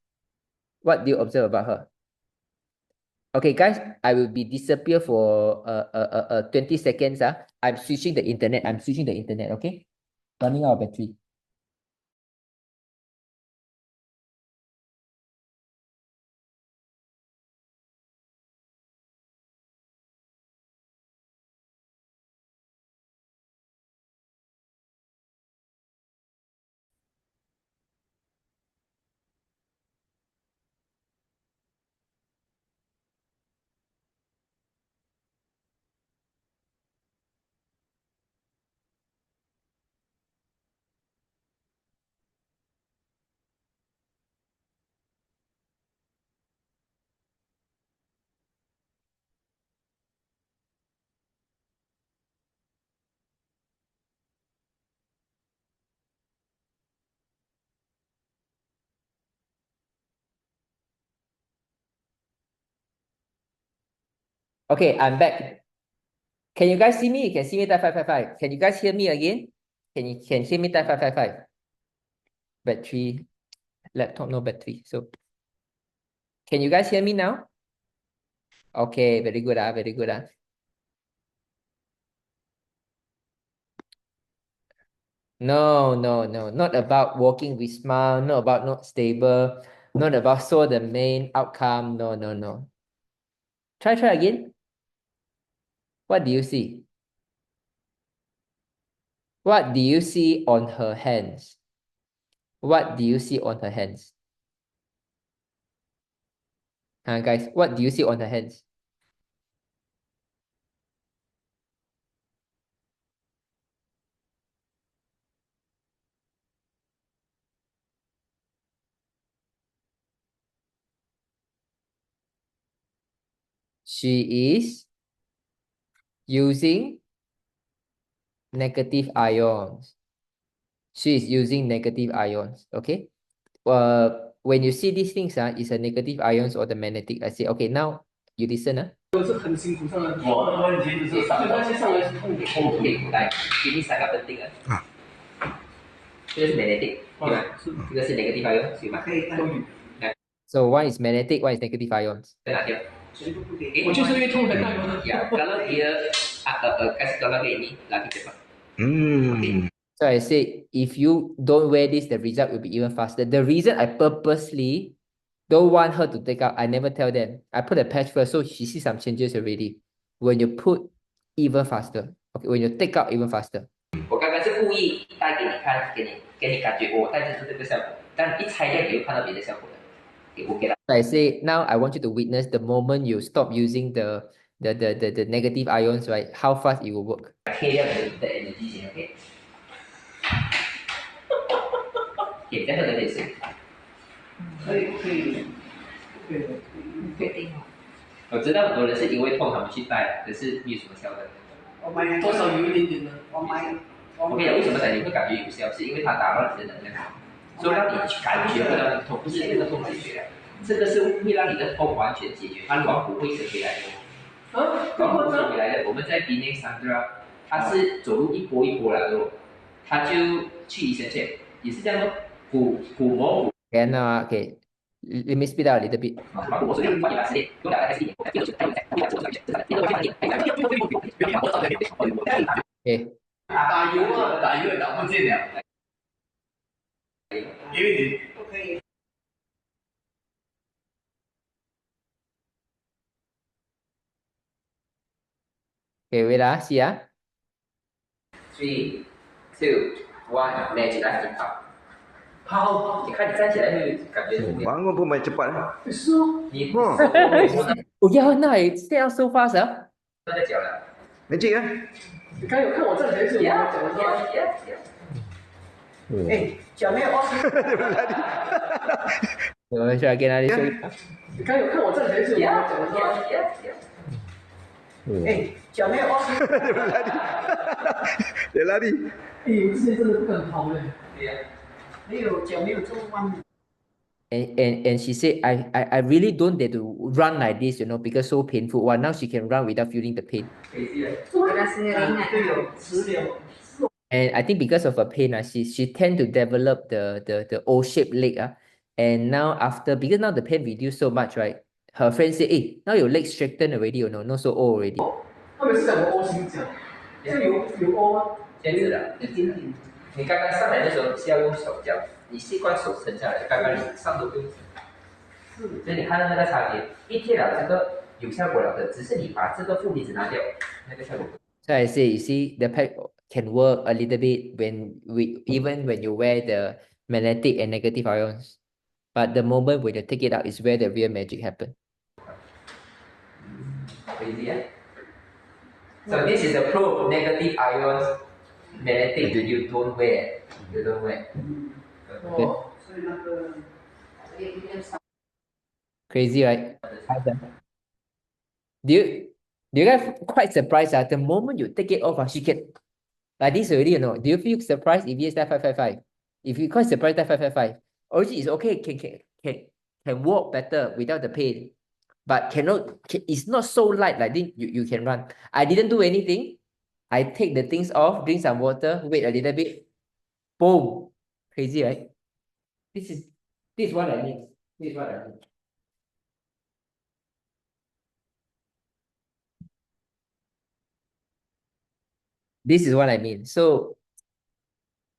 what do you observe about her? Okay, guys, I will be disappear for 20 seconds. I'm switching the internet. Okay? Running out of battery. Okay, I'm back. Can you guys see me? You can see me type 555. Can you guys hear me again? Can you hear me type 555? Battery, laptop no battery. So can you guys hear me now? Okay, very good. Very good. No, not about walking with smile, not about not stable, not about saw the main outcome. No. Try again. What do you see? What do you see on her hands? What do you see on her hands? Guys, what do you see on her hands? She is using negative ions. She is using negative ions. Okay. When you see these things, it's a negative ions or the magnetic. I say, okay, now you listen. 都是很辛苦上来。我的问题就是上那些上来是痛的。OK，来，给你3个本定啊。这个是 magnetic， 对吧？这个是negative ions，对吧？可以的。 So one is magnetic, one is negative ions. 在哪条？全部不给。我就是因为痛才带我的。Ya, kalau dia kasih tahu lagi ini, lagi cepat. So I say, if you don't wear this, the result will be even faster. The reason I purposely don't want her to take out, I never tell them. I put a patch first, so she sees some changes already. When you put, even faster. Okay, when you take out, even faster. 我刚刚是故意带给你看，给你感觉我带着是这个效果，但一拆掉你会看到别的效果的。Okay, so I say now I want you to witness the moment you stop using the negative ions, right? How fast it will work. 贴掉你的 energy 先 ，OK？ 给这个的类似。可以可以。确定哦。我知道很多人是因为痛他们去戴，可是没有什么效的。我买多少有一点点的。我买。我跟你讲，为什么呢？你会感觉有效，是因为它打乱你的能量，所以让你感觉不到那个痛，不是那个痛解决了，这个是会让你的痛完全解决，它软骨会生回来的。软骨生回来的，我们在 Bina 上对吧？他是走路一波一波来的，他就去医生去，也是这样的，骨膜。And okay, let me speed out a little bit. Okay. 打油啊，打油也打不进了，因为你不可以。Okay, wait ah, see ah. 3, 2, 1, magic light out. 好，你看你站起来会感觉怎么样？ Bangun pun main cepat. 是哦。你不要那里这样 so fast 啊！都在脚了。Magic ah. 你刚有看我站起来是有讲的吗？哎，脚没有忘记。我们去给哪里修？你刚有看我站起来是有讲的吗？哎，脚没有忘记。Dia lari. 哎，我之前真的不敢跑嘞。对呀。没有脚没有这么弯。And she said, I really don't dare to run like this, you know, because so painful. Well, now she can run without feeling the pain. And I think because of her pain, she tend to develop the O-shaped leg. And now because now the pain reduced so much, right? Her friend said, hey, now your leg straightened already, you know, not so old already. 他们是讲我 O 型脚，这有 O 吗？这样子的，一点点。你刚刚上来的时候是要用手脚，你习惯手撑下来，刚刚你上都不用。所以你看到那个差别，一贴了这个有效果了的，只是你把这个负离子拿掉，那个效果。So I say, you see, the pack can work a little bit even when you wear the magnetic and negative ions, but the moment when you take it out is where the real magic happens. Crazy, yeah? So this is the proof: negative ions, magnetic. You don't wear. You don't wear. Crazy, right? Do you guys quite surprised the moment you take it off, she can like this already, you know? Do you feel surprised if yes, that 555? If you quite surprised that 555, origin is okay, can walk better without the pain, but it's not so light like this, you can run. I didn't do anything. I take the things off, drink some water, wait a little bit, boom. Crazy, right? This is what I mean. This is what I mean. This is what I mean. So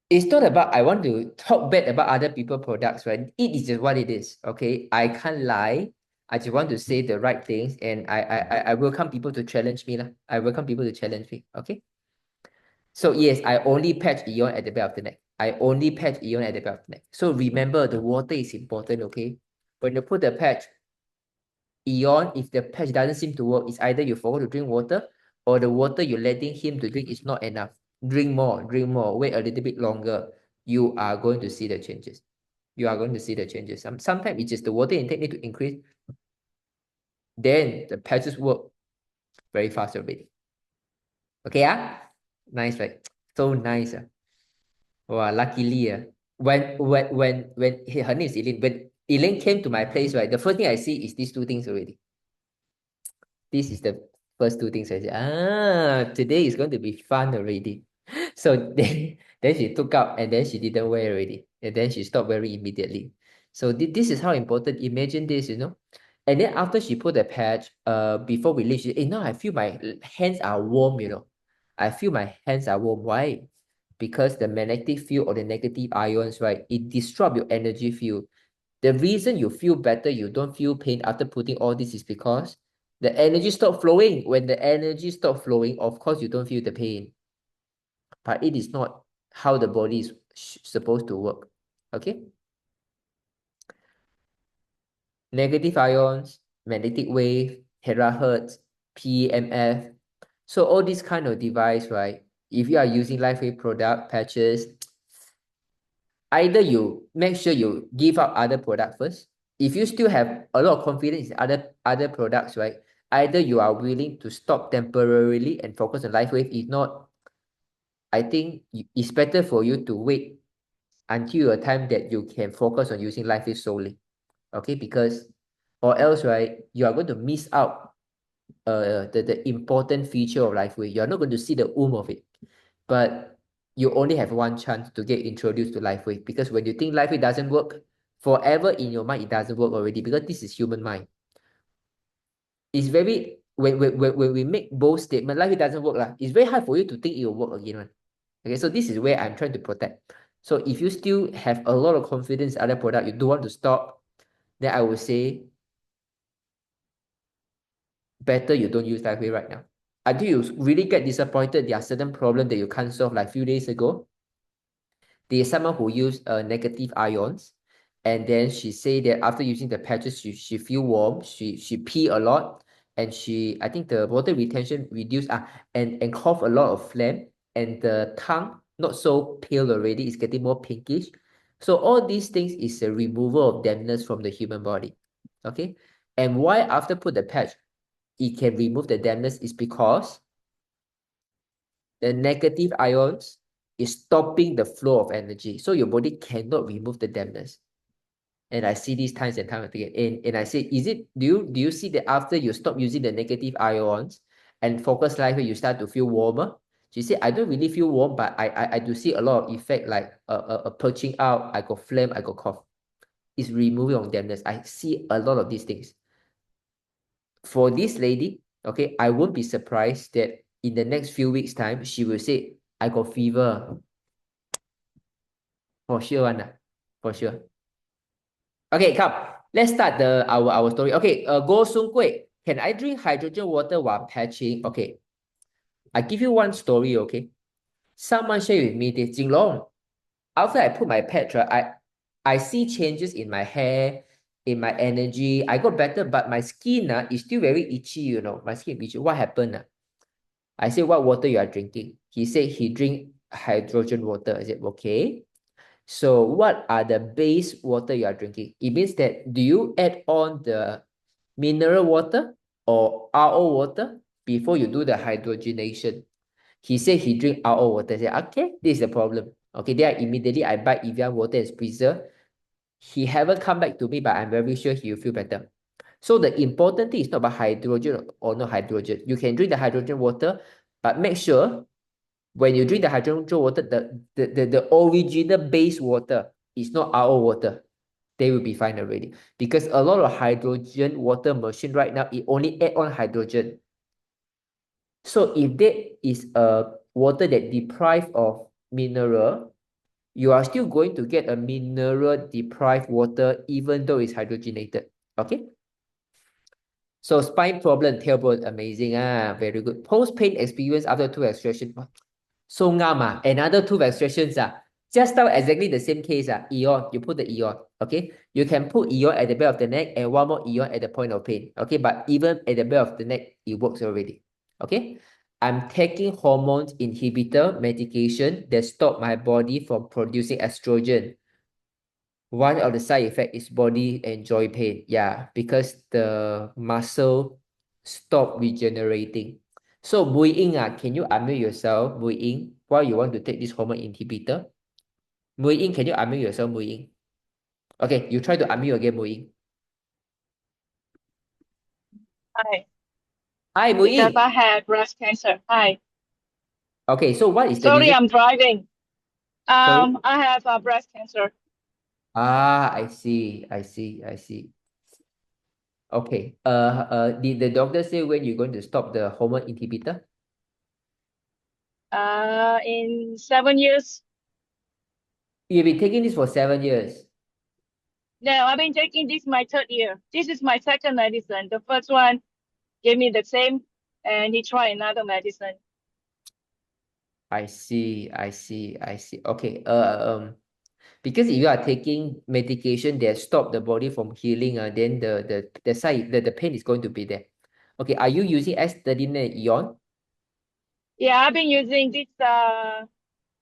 it's not about I want to talk bad about other people's products, right? It is just what it is. Okay. I can't lie. I just want to say the right things, and I welcome people to challenge me. I welcome people to challenge me. Okay. So yes, I only patch Eon at the back of the neck. I only patch Eon at the back of the neck. So remember, the water is important, okay? When you put the patch, Eon, if the patch doesn't seem to work, it's either you forgot to drink water or the water you're letting him to drink is not enough. Drink more, wait a little bit longer. You are going to see the changes. You are going to see the changes. Sometimes it's just the water intake need to increase. Then the patches work very fast already. Okay, nice, right? So nice. Wow, luckily, when her name is Elaine, when Elaine came to my place, right, the first thing I see is these two things already. This is the first two things I said. Today is going to be fun already. So then she took out and then she didn't wear already. And then she stopped wearing immediately. So this is how important. Imagine this, And then after she put the patch, before we leave, she said, now I feel my hands are warm, I feel my hands are warm. Why? Because the magnetic field or the negative ions, right? It disrupts your energy field. The reason you feel better, you don't feel pain after putting all this is because the energy stop flowing. When the energy stop flowing, of course, you don't feel the pain. But it is not how the body is supposed to work. Okay? Negative ions, magnetic wave, terahertz, PEMF. So all these kind of device, right? If you are using LifeWave product patches, either you make sure you give up other product first. If you still have a lot of confidence in other products, right? Either you are willing to stop temporarily and focus on LifeWave. If not, I think it's better for you to wait until a time that you can focus on using LifeWave solely. Okay, because or else, right, you are going to miss out the important feature of LifeWave. You're not going to see the of it. But you only have one chance to get introduced to LifeWave, because when you think LifeWave doesn't work, forever in your mind, it doesn't work already, because this is human mind. It's very, when we make bold statement, LifeWave doesn't work, it's very hard for you to think it will work again. Right? Okay, so this is where I'm trying to protect. So if you still have a lot of confidence in other product, you don't want to stop, then I would say better you don't use LifeWave right now. Until you really get disappointed, there are certain problems that you can't solve. Like a few days ago, there's someone who used negative ions, and then she said that after using the patches, she feel warm, she pee a lot, and I think the water retention reduced, and cough a lot of phlegm, and the tongue not so pale already, it's getting more pinkish. So all these things is a removal of dampness from the human body. Okay, and why after put the patch it can remove the dampness is because the negative ions is stopping the flow of energy. So your body cannot remove the dampness. And I see these times and time again. And I say, do you see that after you stop using the negative ions and focus life, you start to feel warmer? She said, I don't really feel warm, but I do see a lot of effect, like perching out, I got phlegm, I got cough. It's removing of dampness. I see a lot of these things. For this lady, okay, I won't be surprised that in the next few weeks' time, she will say, I got fever. For sure, for sure. Okay, come. Let's start our story. Okay, Go Sung Kui. Can I drink hydrogen water while patching? Okay. I give you one story, okay? Someone shared with me this, Jinlong. After I put my patch, I see changes in my hair, in my energy. I got better, but my skin is still very itchy, My skin itchy. What happened? I said, what water you are drinking? He said he drink hydrogen water. I said, okay. So what are the base water you are drinking? It means that do you add on the mineral water or RO water before you do the hydrogenation? He said he drink RO water. I said, okay, this is the problem. Okay, then immediately I buy Evian water and squeezer. He haven't come back to me, but I'm very sure he will feel better. So the important thing is not about hydrogen or no hydrogen. You can drink the hydrogen water, but make sure when you drink the hydrogen water, the original base water is not RO water. They will be fine already. Because a lot of hydrogen water machine right now, it only add on hydrogen. So if that is a water that deprived of mineral, you are still going to get a mineral deprived water even though it's hydrogenated. Okay? So spine problem, tailbone, amazing. Very good. Post-pain experience after tooth extraction. So ngam, another tooth extractions. Just now exactly the same case. Eon, you put the Eon. Okay? You can put Eon at the back of the neck and one more Eon at the point of pain. Okay? But even at the back of the neck, it works already. Okay? I'm taking hormones inhibitor medication that stop my body from producing estrogen. One of the side effects is body and joint pain. Yeah, because the muscle stop regenerating. So, Mui Ying, can you unmute yourself, Mui Ying, while you want to take this hormone inhibitor? Mui Ying, can you unmute yourself, Mui Ying? Okay, you try to unmute again, Mui Ying. Hi. Hi, because Mui. I had breast cancer. Hi. Okay, so what is the Sorry, reason? I'm driving. Sorry? I have breast cancer. I see. Okay. Did the doctor say when you're going to stop the hormone inhibitor? In 7 years. You've been taking this for 7 years. No, I've been taking this my 3rd year. This is my 2nd medicine. The first one gave me the same, and he tried another medicine. I see. Okay. Because if you are taking medication that stop the body from healing, then the pain is going to be there. Okay. Are you using S39 Eon? Yeah, I've been using this.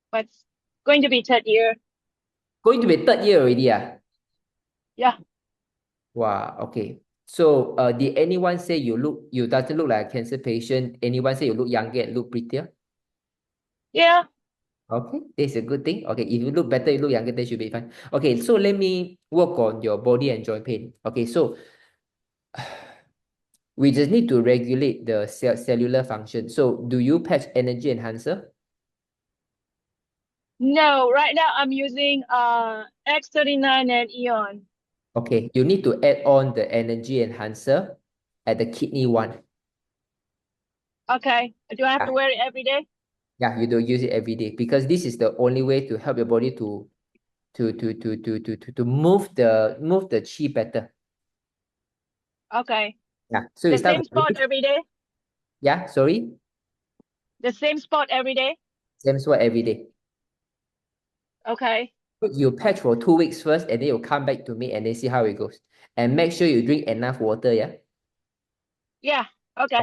What's going to be 3rd year? Going to be 3rd year already. Yeah. Wow. Okay. So, did anyone say you doesn't look like a cancer patient? Anyone say you look younger and look prettier? Yeah. Okay, this is a good thing. Okay, if you look better, you look younger, then should be fine. Okay, so let me work on your body and joint pain. Okay, so we just need to regulate the cellular function. So, do you patch energy enhancer? No, right now I'm using X39 and Eon. Okay, you need to add on the energy enhancer at the kidney one. Okay. Do I have to wear it every day? Yeah, you don't use it every day because this is the only way to help your body to move the chi better. Okay. Yeah. So The you start same with spot every day? yeah, sorry. The same spot every day? Same spot every day. Okay. You patch for 2 weeks first, and then you come back to me and then see how it goes. And make sure you drink enough water, yeah? Yeah. Okay.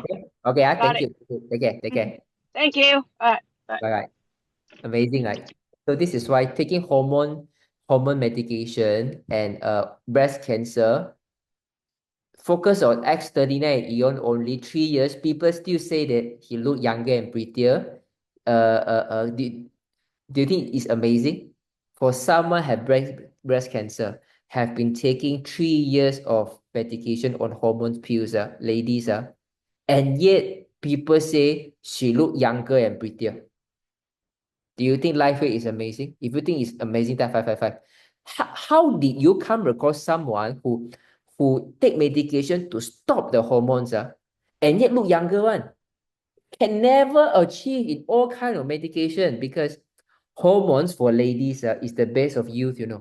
Okay, Got thank it. you. Take care. Thank you. All right. Bye. Bye. Amazing, right? So this is why taking hormone medication and breast cancer, focus on X39 and Eon only 3 years. People still say that he look younger and prettier. Do you think it's amazing? For someone have breast cancer, have been taking 3 years of medication on hormone pills, ladies, and yet people say she look younger and prettier. Do you think LifeWave is amazing? If you think it's amazing, that 555. How did you come across someone who take medication to stop the hormones, and yet look younger one? Can never achieve in all kind of medication because hormones for ladies is the base of youth, it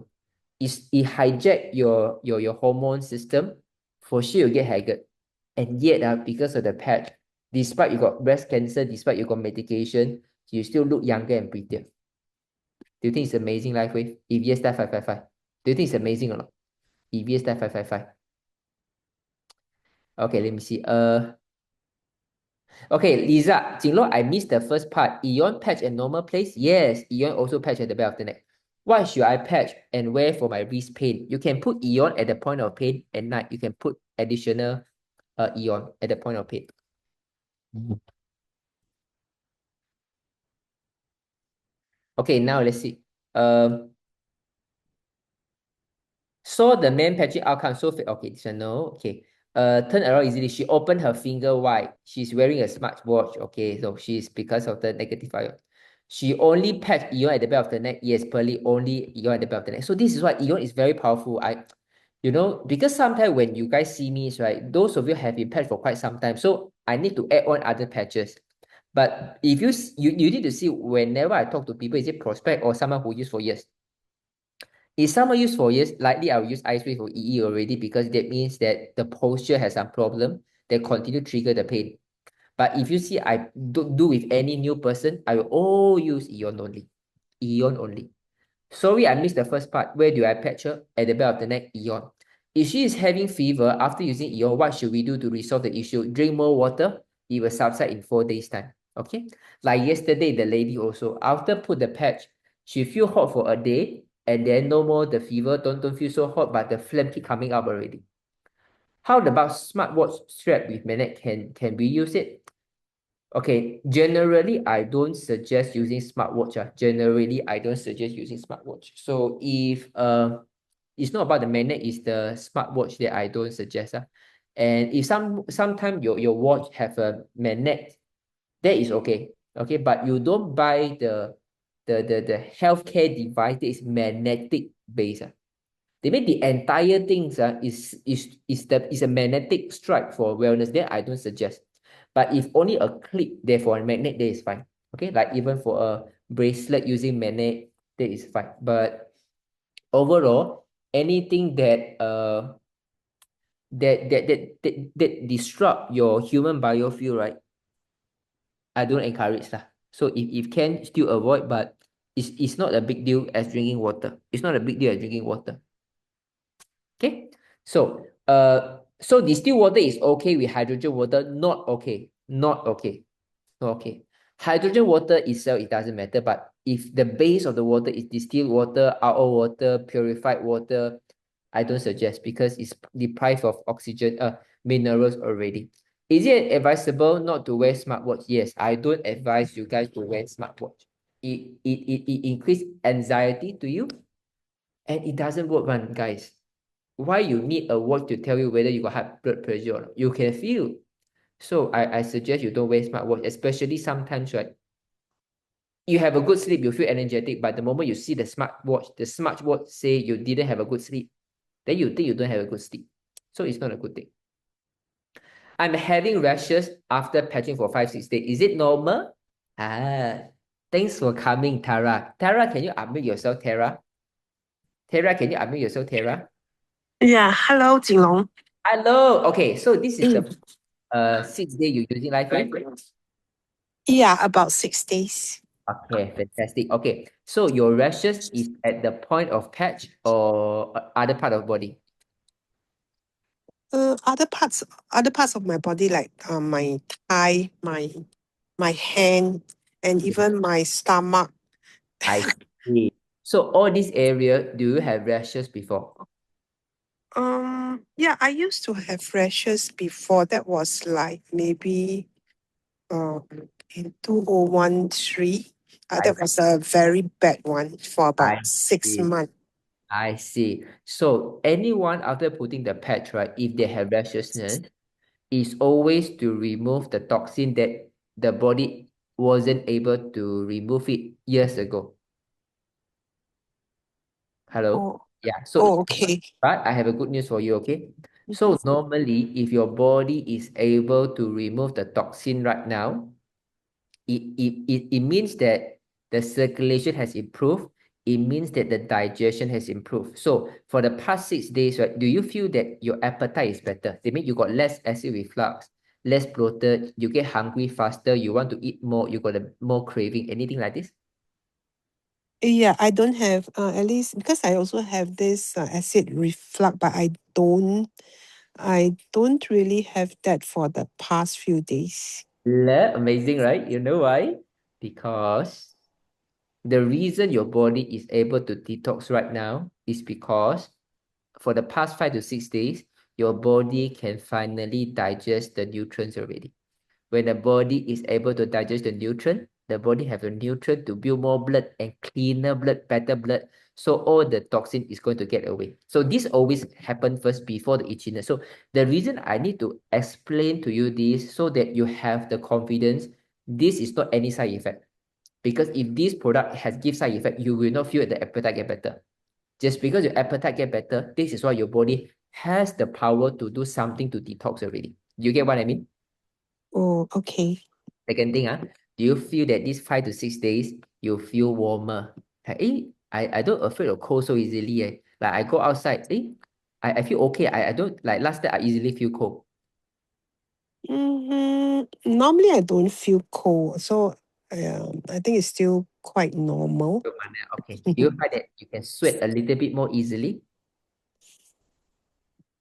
hijack your hormone system, for sure you get haggard. And yet because of the patch, despite you got breast cancer, despite you got medication, you still look younger and prettier. Do you think it's amazing, LifeWave? If yes, that 555. Do you think it's amazing or not? If yes, that 555. Okay, let me see. Okay, Lisa, Jinlong, I missed the first part. Eon patch and normal place? Yes, Eon also patch at the back of the neck. What should I patch and wear for my wrist pain? You can put Eon at the point of pain at night. You can put additional Eon at the point of pain. Okay, now let's see. Saw the man patching outcome so okay, this one no. Okay. Turn around easily. She opened her finger wide. She's wearing a smartwatch. Okay, so she's because of the negative ion. She only patched Eon at the back of the neck. Yes, Pearly, only Eon at the back of the neck. So this is why Eon is very powerful. Because sometimes when you guys see me, right, those of you have been patched for quite some time. So I need to add on other patches. But if you need to see whenever I talk to people, is it prospect or someone who used for years? If someone used for years, likely I will use ice-wave for EE already because that means that the posture has some problem that continue to trigger the pain. But if you see I don't do with any new person, I will all use Eon only. Eon only. Sorry, I missed the first part. Where do I patch her? At the back of the neck, Eon. If she is having fever after using Eon, what should we do to resolve the issue? Drink more water. It will subside in 4 days' time. Okay? Like yesterday, the lady also, after put the patch, she feel hot for a day, and then no more the fever, don't feel so hot, but the phlegm keep coming up already. How about smartwatch strap with magnet? Can we use it? Okay, generally, I don't suggest using smartwatch. Generally, I don't suggest using smartwatch. So if it's not about the magnet, it's the smartwatch that I don't suggest. And if sometimes your watch have a magnet, that is okay. Okay, but you don't buy the healthcare device that is magnetic based. They mean the entire things is a magnetic stripe for wellness. Then I don't suggest. But if only a clip there for a magnet, that is fine. Okay, like even for a bracelet using magnet, that is fine. But overall, anything that disrupt your human biofuel, right? I don't encourage that. So if can, still avoid, but it's not a big deal as drinking water. It's not a big deal as drinking water. Okay, so distilled water is okay with hydrogen water, not okay, not okay, not okay. Hydrogen water itself, it doesn't matter, but if the base of the water is distilled water, RO water, purified water, I don't suggest because it's deprived of oxygen, minerals already. Is it advisable not to wear smartwatch? Yes, I don't advise you guys to wear smartwatch. It increase anxiety to you, and it doesn't work, man, guys. Why you need a watch to tell you whether you got high blood pressure or not? You can feel. So I suggest you don't wear smartwatch, especially sometimes, right? You have a good sleep, you feel energetic, but the moment you see the smartwatch say you didn't have a good sleep, then you think you don't have a good sleep. So it's not a good thing. I'm having rashes after patching for 5-6 days. Is it normal? Thanks for coming, Tara. Tara, can you unmute yourself, Tara? Tara, can you unmute yourself, Tara? Yeah, hello, Jinlong. Hello. Okay, so this is the 6 day you're using LifeWave? Yeah, about 6 days. Okay, fantastic. Okay, so your rashes is at the point of patch or other part of body? Other parts of my body, like my thigh, my hand, and even my stomach. I see. So all this area, do you have rashes before? Yeah, I used to have rashes before. That was like maybe in 2013. That was a very bad one for about 6 see. months. I see. So anyone after putting the patch, right, if they have rashes, is always to remove the toxin that the body wasn't able to remove it years ago. Hello? Oh, Yeah, so okay. but I have a good news for you, okay? So normally, if your body is able to remove the toxin right now, it means that the circulation has improved. It means that the digestion has improved. So for the past 6 days, right, do you feel that your appetite is better? They mean you got less acid reflux, less bloated, you get hungry faster, you want to eat more, you got a more craving, anything like this? Yeah, I don't have at least because I also have this acid reflux, but I don't really have that for the past few days. Amazing, right? You know why? Because the reason your body is able to detox right now is because for the past 5 to 6 days, your body can finally digest the nutrients already. When the body is able to digest the nutrient, the body have a nutrient to build more blood and cleaner blood, better blood. So all the toxin is going to get away. So this always happen first before the itchiness. So the reason I need to explain to you this so that you have the confidence, this is not any side effect. Because if this product has give side effect, you will not feel the appetite get better. Just because your appetite get better, this is why your body has the power to do something to detox already. You get what I mean? Oh, okay. Second thing, do you feel that these 5 to 6 days, you feel warmer? Like, I don't afraid of cold so easily. Like I go outside, I feel okay. I don't, like last time I easily feel cold. Normally, I don't feel cold, so I think it's still quite normal. Okay. Do you find that you can sweat a little bit more easily?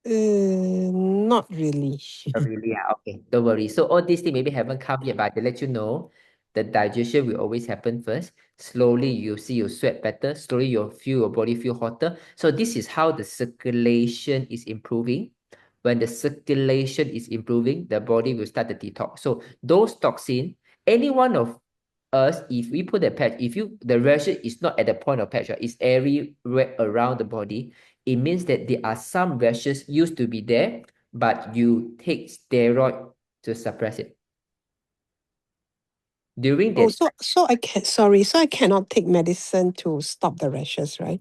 Not really. Not really, okay. Don't worry. So all these things maybe haven't come yet, but to let you know, the digestion will always happen first. Slowly you see you sweat better. Slowly you'll feel your body feel hotter. So this is how the circulation is improving. When the circulation is improving, the body will start the detox. So those toxins, any one of us, if we put a patch, the rashes is not at the point of patch, right? It's everywhere around the body. It means that there are some rashes used to be there, but you take steroid to suppress it. During Oh, that, so I cannot take medicine to stop the rashes, right?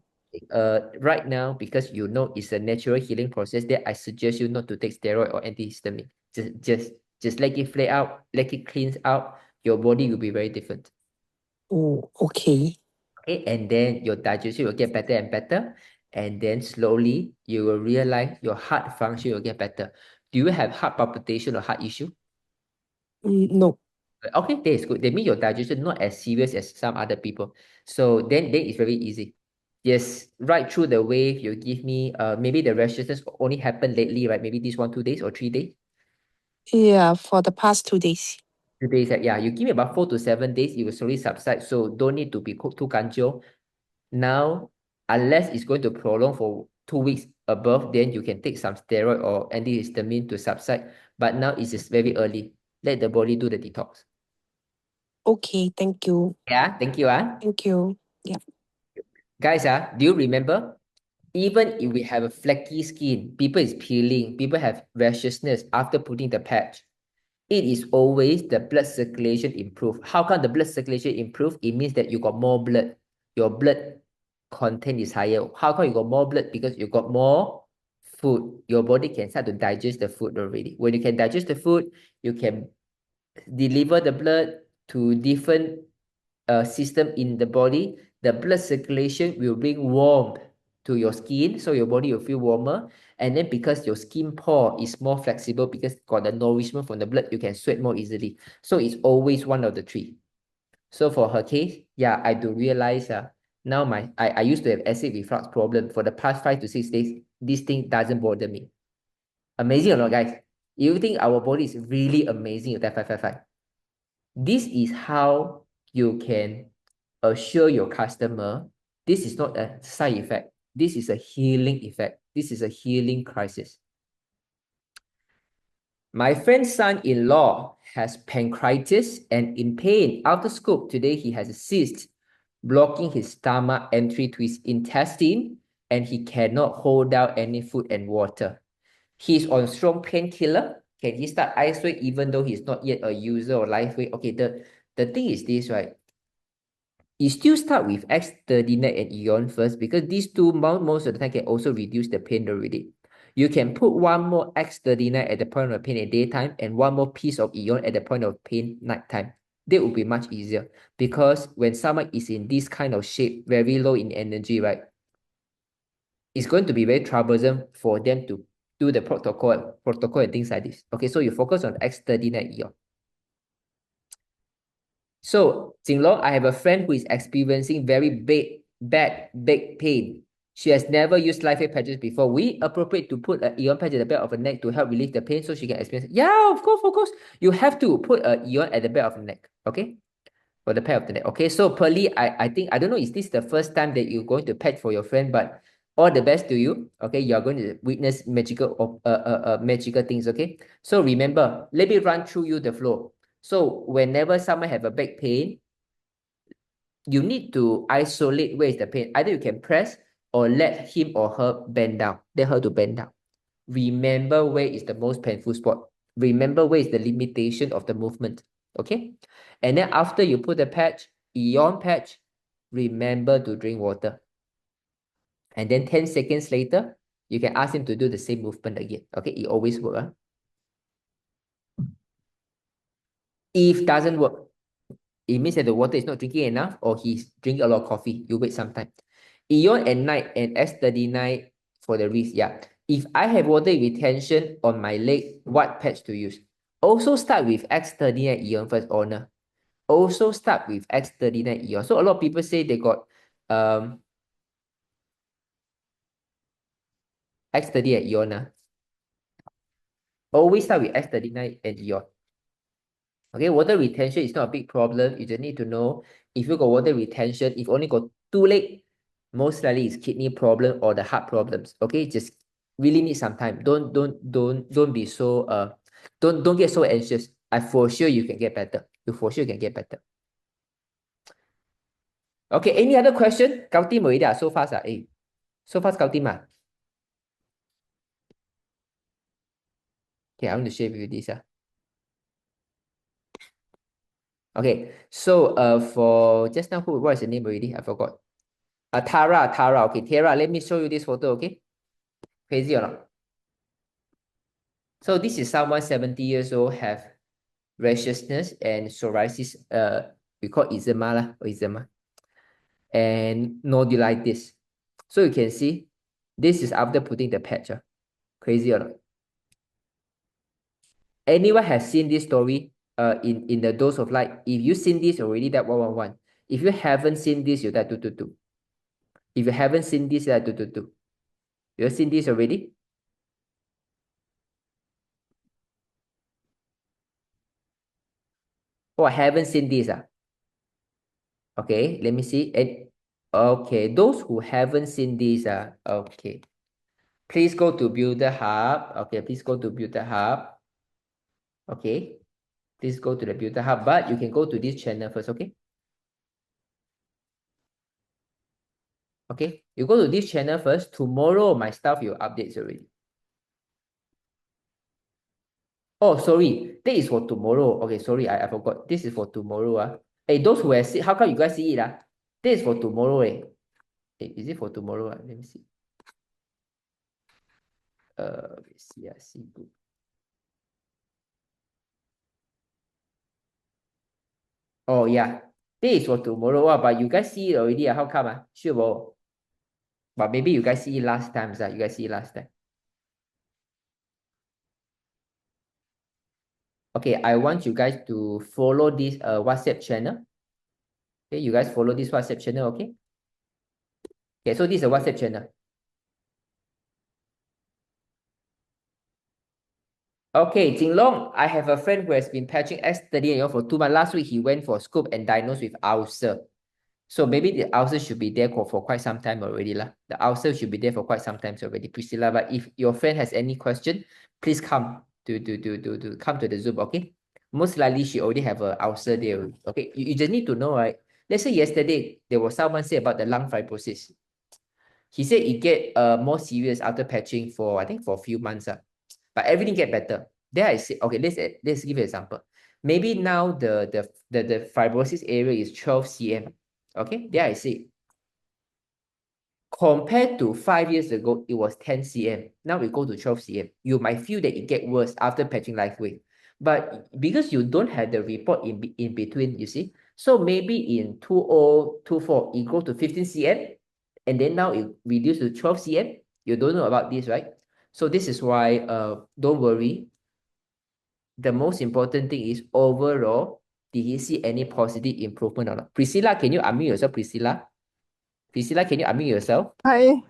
right now, because you know it's a natural healing process, that I suggest you not to take steroid or antihistamine. Just let it flare out, let it cleanse out. Your body will be very different. Oh, okay. Okay, and then your digestion will get better and better, and then slowly you will realize your heart function will get better. Do you have heart palpitation or heart issue? No. Okay, that is good. That means your digestion not as serious as some other people. So then it's very easy. Yes, right through the wave, you give me maybe the rashes only happened lately, right? Maybe this 1, 2 days or 3 days. Yeah, for the past 2 days. 2 days, yeah. You give me about 4 to 7 days, it will slowly subside. So don't need to be too kanchiong. Now, unless it's going to prolong for 2 weeks above, then you can take some steroid or antihistamine to subside. But now it's just very early. Let the body do the detox. Okay, thank you. Yeah, thank you. Thank you. Yeah. Guys, do you remember? Even if we have a flaky skin, people is peeling, people have rashness after putting the patch, it is always the blood circulation improve. How come the blood circulation improve? It means that you got more blood. Your blood content is higher. How come you got more blood? Because you got more food. Your body can start to digest the food already. When you can digest the food, you can deliver the blood to different system in the body. The blood circulation will bring warmth to your skin, so your body will feel warmer. And then because your skin pore is more flexible, because got the nourishment from the blood, you can sweat more easily. So it's always one of the three. So for her case, yeah, I do realize now I used to have acid reflux problem for the past 5 to 6 days. This thing doesn't bother me. Amazing or not, guys? You think our body is really amazing with that 555? This is how you can assure your customer this is not a side effect. This is a healing effect. This is a healing crisis. My friend's son-in-law has pancreatitis and in pain. After scope today, he has a cyst blocking his stomach entry to his intestine, and he cannot hold down any food and water. He's on strong painkiller. Can he start isolate even though he's not yet a user of LifeWave? Okay, the thing is this, right? You still start with X39 and Eon first, because these two most of the time can also reduce the pain already. You can put one more X39 at the point of pain at daytime and one more piece of Eon at the point of pain nighttime. That would be much easier, because when someone is in this kind of shape, very low in energy, right? It's going to be very troublesome for them to do the protocol and things like this. Okay, so you focus on X39 Eon. So, Jinlong, I have a friend who is experiencing very bad back pain. She has never used LifeWave patches before. We appropriate to put an Eon patch at the back of her neck to help relieve the pain so she can experience. Yeah, of course. You have to put an Eon at the back of the neck, okay? For the back of the neck. Okay, so Pearly, I think, I don't know, is this the first time that you're going to patch for your friend, but all the best to you. Okay, you're going to witness magical things, okay? So remember, let me run through you the flow. So whenever someone have a back pain, you need to isolate where is the pain. Either you can press or let him or her bend down. Let her to bend down. Remember where is the most painful spot. Remember where is the limitation of the movement. Okay? And then after you put the patch, Eon patch, remember to drink water. And then 10 seconds later, you can ask him to do the same movement again. Okay? It always works. If doesn't work, it means that the water is not drinking enough or he's drinking a lot of coffee. You wait some time. Eon at night and S39 for the wrist. Yeah. If I have water retention on my leg, what patch to use? Also start with X39 Eon first, owner. Also start with X39 Eon. So a lot of people say they got X38 Eon. Always start with X39 and Eon. Okay, water retention is not a big problem. You just need to know if you got water retention, if only got 2 legs, most likely it's kidney problem or the heart problems. Okay, just really need some time. Don't be so don't get so anxious. I for sure you can get better. You for sure can get better. Okay, any other question? Cao team already so fast so fast Cao team Okay, I want to share with you this. Okay, so for just now, what is the name already? I forgot. Tara. Okay, Tara, let me show you this photo, okay? Crazy or not? So this is someone 70 years old, have rashness and psoriasis, we call eczema lah, or eczema, and nodulitis. So you can see, this is after putting the patch. Crazy or not? Anyone has seen this story in the dose of light? If you've seen this already, that 111. If you haven't seen this, you that 222. If you haven't seen this, that 222. You have seen this already? Oh, I haven't seen this. Okay, let me see. And okay, those who haven't seen this, okay. Please go to Builder Hub. Okay, please go to Builder Hub. Okay, please go to the Builder Hub, but you can go to this channel first, okay? Okay, you go to this channel first. Tomorrow, my stuff will update already. Oh, sorry, that is for tomorrow. Okay, sorry, I forgot. This is for tomorrow. Hey, those who have seen, how come you guys see it? This is for tomorrow. Hey, is it for tomorrow? Let me see. Let's see, good. Oh, yeah. This is for tomorrow. But you guys see it already. How come? Sure. But maybe you guys see it last time. You guys see it last time. Okay, I want you guys to follow this WhatsApp channel. Okay, you guys follow this WhatsApp channel, okay? Okay, so this is a WhatsApp channel. Okay, Jinlong, I have a friend who has been patching S30 for 2 months. Last week, he went for scope and diagnosed with ulcer. So maybe the ulcer should be there for quite some time already. The ulcer should be there for quite some time already, Priscilla. But if your friend has any question, please come to come to the Zoom, okay? Most likely she already have an ulcer there. Okay, you just need to know, right? Let's say yesterday, there was someone say about the lung fibrosis. He said it get more serious after patching for, I think, for a few months. But everything get better. There I say, okay, let's give an example. Maybe now the fibrosis area is 12 cm. Okay, there I say. Compared to 5 years ago, it was 10 cm. Now we go to 12 cm. You might feel that it get worse after patching LifeWave. But because you don't have the report in between, you see. So maybe in 2024, it go to 15 cm. And then now it reduced to 12 cm. You don't know about this, right? So this is why, don't worry. The most important thing is overall, did he see any positive improvement or not? Priscilla, can you unmute yourself, Priscilla? Priscilla, can you unmute yourself? Hi.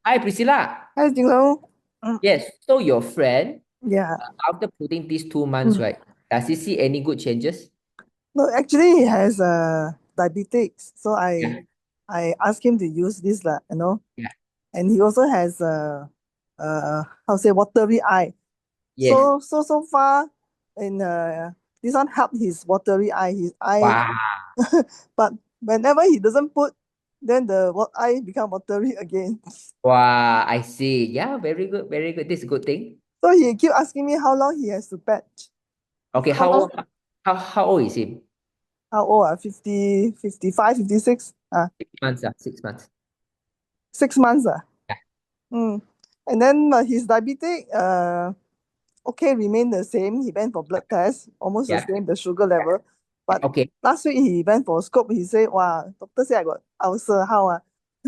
Hi, Priscilla. Hi, Jinlong. Yes, so your friend, Yeah. after putting these 2 months, right, does he see any good changes? No, actually, he has diabetes. So Yeah. I asked him to use this, Yeah. And he also has watery eye. Yes. So far, and this one helped his watery eye. His eye, Wow. but whenever he doesn't put, then the eye become watery again. Wow, I see. Yeah, very good, very good. This is a good thing. So he keep asking me how long he has to patch. Okay, how old is he? How old? 50, 55, 56? 6 months, 6 months. 6 months. Yeah. And then his diabetes remained the same. He went for blood test, almost the same, the sugar level. But Okay, last week he went for scope. He said, "Wow, doctor said I got ulcer. How?"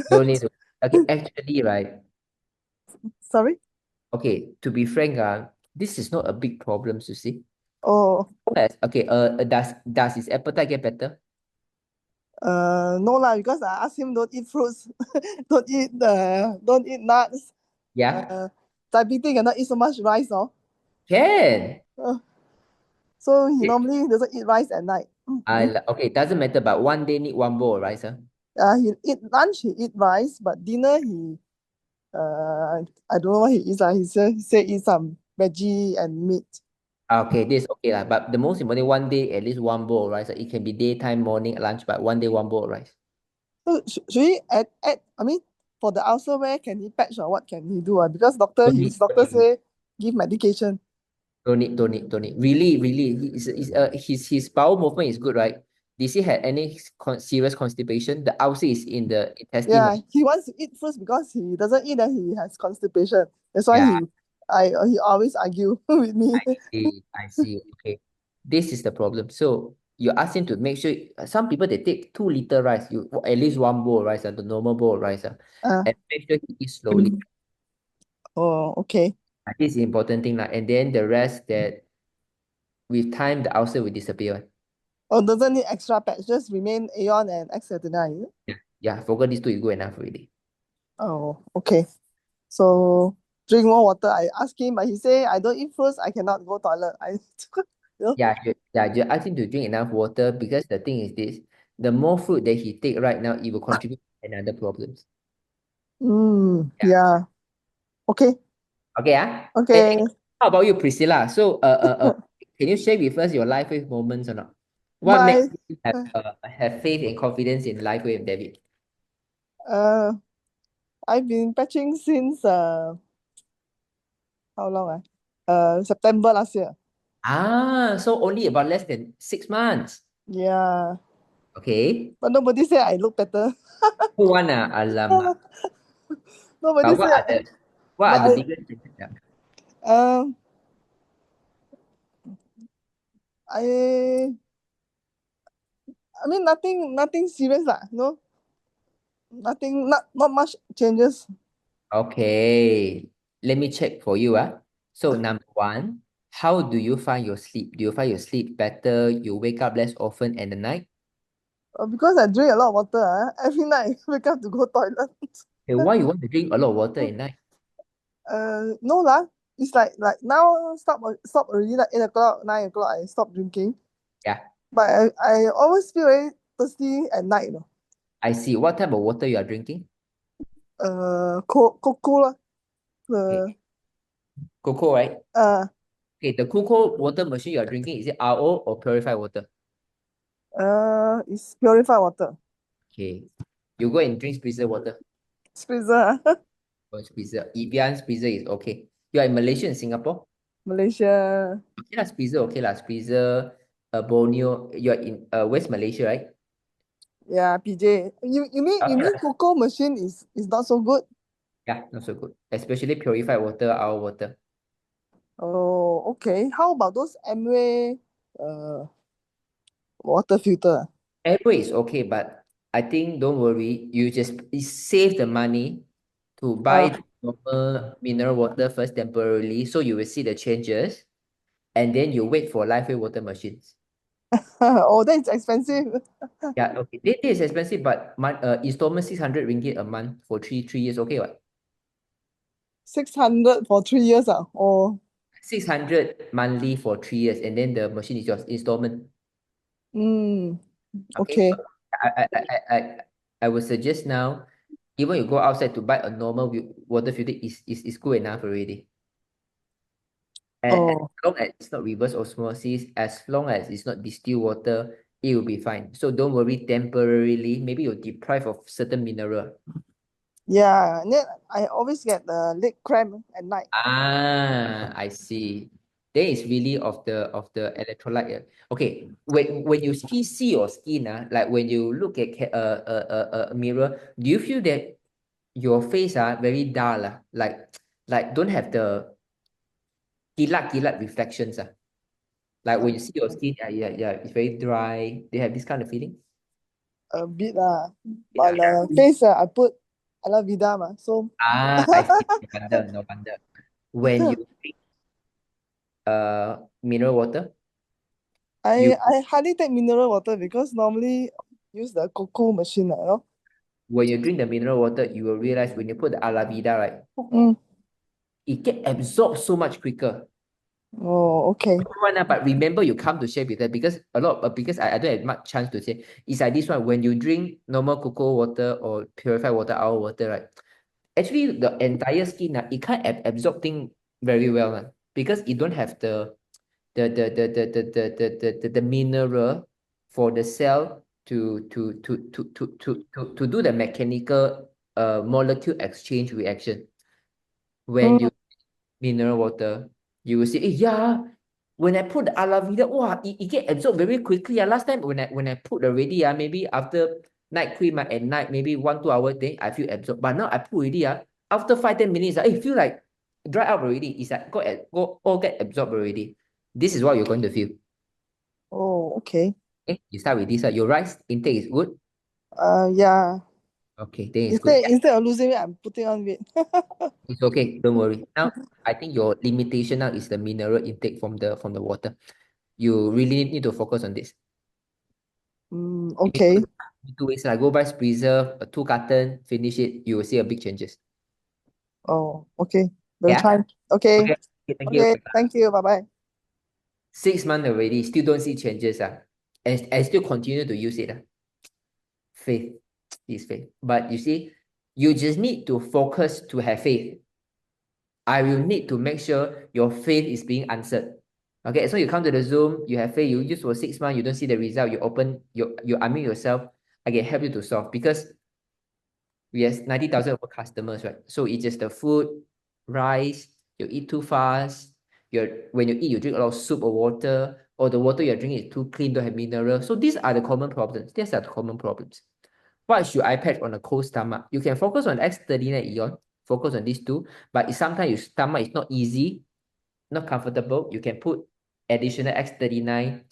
don't need to. Okay, actually, right. Sorry. Okay, to be frank, this is not a big problem, you see. Oh. Yes. Okay. Does his appetite get better? No lah, because I asked him don't eat fruits, don't eat nuts. Yeah. Diabetes cannot eat so much rice, Can. So he normally doesn't eat rice at night. Okay, doesn't matter, but one day need one bowl of rice, huh? He eat lunch, he eat rice, but dinner he I don't know what he eats. He said eat some veggie and meat. Okay, this is okay lah. But the most important, one day at least one bowl of rice. It can be daytime, morning, lunch, but one day one bowl of rice. So should he add? I mean, for the ulcer, where can he patch or what can he do? Because doctor Don't need- say give medication. Don't need. Really, his bowel movement is good, right? Did he had any serious constipation? The ulcer is in the intestine. Yeah, he wants to eat first because he doesn't eat and he has constipation. That's why Yeah. he always argue with me. I see. Okay. This is the problem. So you ask him to make sure some people they take 2 liter rice, you at least 1 bowl of rice, the normal bowl of rice, and make sure he eats slowly. Oh, okay. This is the important thing. And then the rest that with time the ulcer will disappear. Oh, doesn't need extra patch, just remain Aeon and X39, is it? Yeah, forgot these two is good enough already. Oh, okay. So drink more water. I asked him, but he say I don't eat first, I cannot go toilet. Yeah, you ask him to drink enough water because the thing is this, the more fruit that he take right now, it will contribute to another problems. Yeah. Okay. Okay, Okay. How about you, Priscilla? So can you share with us your LifeWave moments or not? What My makes you have faith and confidence in LifeWave, David? I've been patching since how long? September last year. So only about less than 6 months. Yeah. Okay. But nobody said I look better. Who wanna alamak? Nobody said. What are the biggest changes? I mean nothing serious lah. No. Nothing, not much changes. Okay. Let me check for you. So number 1, how do you find your sleep? Do you find your sleep better? You wake up less often at the night? Because I drink a lot of water. Every night I wake up to go toilet. Okay, why you want to drink a lot of water at night? No lah. It's like now stop already, like 8 o'clock, 9 o'clock I stop drinking. Yeah. But I always feel very thirsty at night. I see. What type of water you are drinking? Cocoa lah. Okay. Cocoa, right? Okay, the cocoa water machine you are drinking, is it RO or purified water? It's purified water. Okay. You go and drink Spritzer water. Spritzer. Or Spritzer. Evian Spritzer is okay. You are in Malaysia and Singapore? Malaysia. Okay lah, Spritzer, okay lah. Spritzer, Borneo. You are in West Malaysia, right? Yeah, PJ. You mean cocoa machine is not so good? Yeah, not so good. Especially purified water, our water. Oh, okay. How about those Amway water filter? Amway is okay, but I think don't worry. You just save the money to buy the normal mineral water first temporarily, so you will see the changes, and then you wait for LifeWave water machines. Oh, that's expensive. Yeah, okay. This is expensive, but installment 600 ringgit a month for three years. Okay, what? 600 for 3 years. Oh. 600 monthly for 3 years, and then the machine is yours, installment. Okay. I would suggest now, even you go outside to buy a normal water filter is good enough already. As long as it's not reverse osmosis, as long as it's not distilled water, it will be fine. So don't worry, temporarily, maybe you're deprived of certain mineral. Yeah, and then I always get the leg cramp at night. I see. Then it's really of the electrolyte. Okay, when you see your skin, like when you look at a mirror, do you feel that your face very dull, like don't have the kilat reflections? Like when you see your skin, yeah, it's very dry. Do you have this kind of feeling? A bit but the face I put aloe vera so. I see. No wonder. When you drink mineral water, I hardly take mineral water because normally use the cocoa machine, when you drink the mineral water, you will realize when you put the aloe vera, right, it get absorbed so much quicker. Oh, okay. But remember, you come to share with that because because I don't have much chance to say. It's like this one, when you drink normal cocoa water or purified water, our water, right? Actually, the entire skin, it can't absorb thing very well, because it don't have the mineral for the cell to do the mechanical molecule exchange reaction. When you mineral water, you will see, yeah, when I put the Alavida, wow, it get absorbed very quickly. Last time when I put already, maybe after night cream at night, maybe 1-2 hours, then I feel absorbed. But now I put already, after 5-10 minutes, I feel like dry out already. It's like all get absorbed already. This is what you're going to feel. Oh, okay. Okay, you start with this. Your rice intake is good. Yeah. Okay, then it's good. Instead of losing weight, I'm putting on weight. It's okay. Don't worry. Now, I think your limitation now is the mineral intake from the water. You really need to focus on this. Okay. 2 weeks, like go buy preserve, 2 carton, finish it. You will see a big changes. Oh, okay. We'll Yeah. try. Okay. Okay. Thank you. Okay. Thank you. Bye bye. 6 months already, still don't see changes. And still continue to use it. Faith is faith. But you see, you just need to focus to have faith. I will need to make sure your faith is being answered. Okay, so you come to the Zoom, you have faith, you use for 6 months, you don't see the result, you open, you unmute yourself, I can help you to solve because we have 90,000 customers, right? So it's just the food, rice, you eat too fast, when you eat, you drink a lot of soup or water, or the water you're drinking is too clean, don't have mineral. So these are the common problems. These are the common problems. What should I patch on a cold stomach? You can focus on X39 Eon, focus on these two, but if sometimes your stomach is not easy, not comfortable, you can put additional X39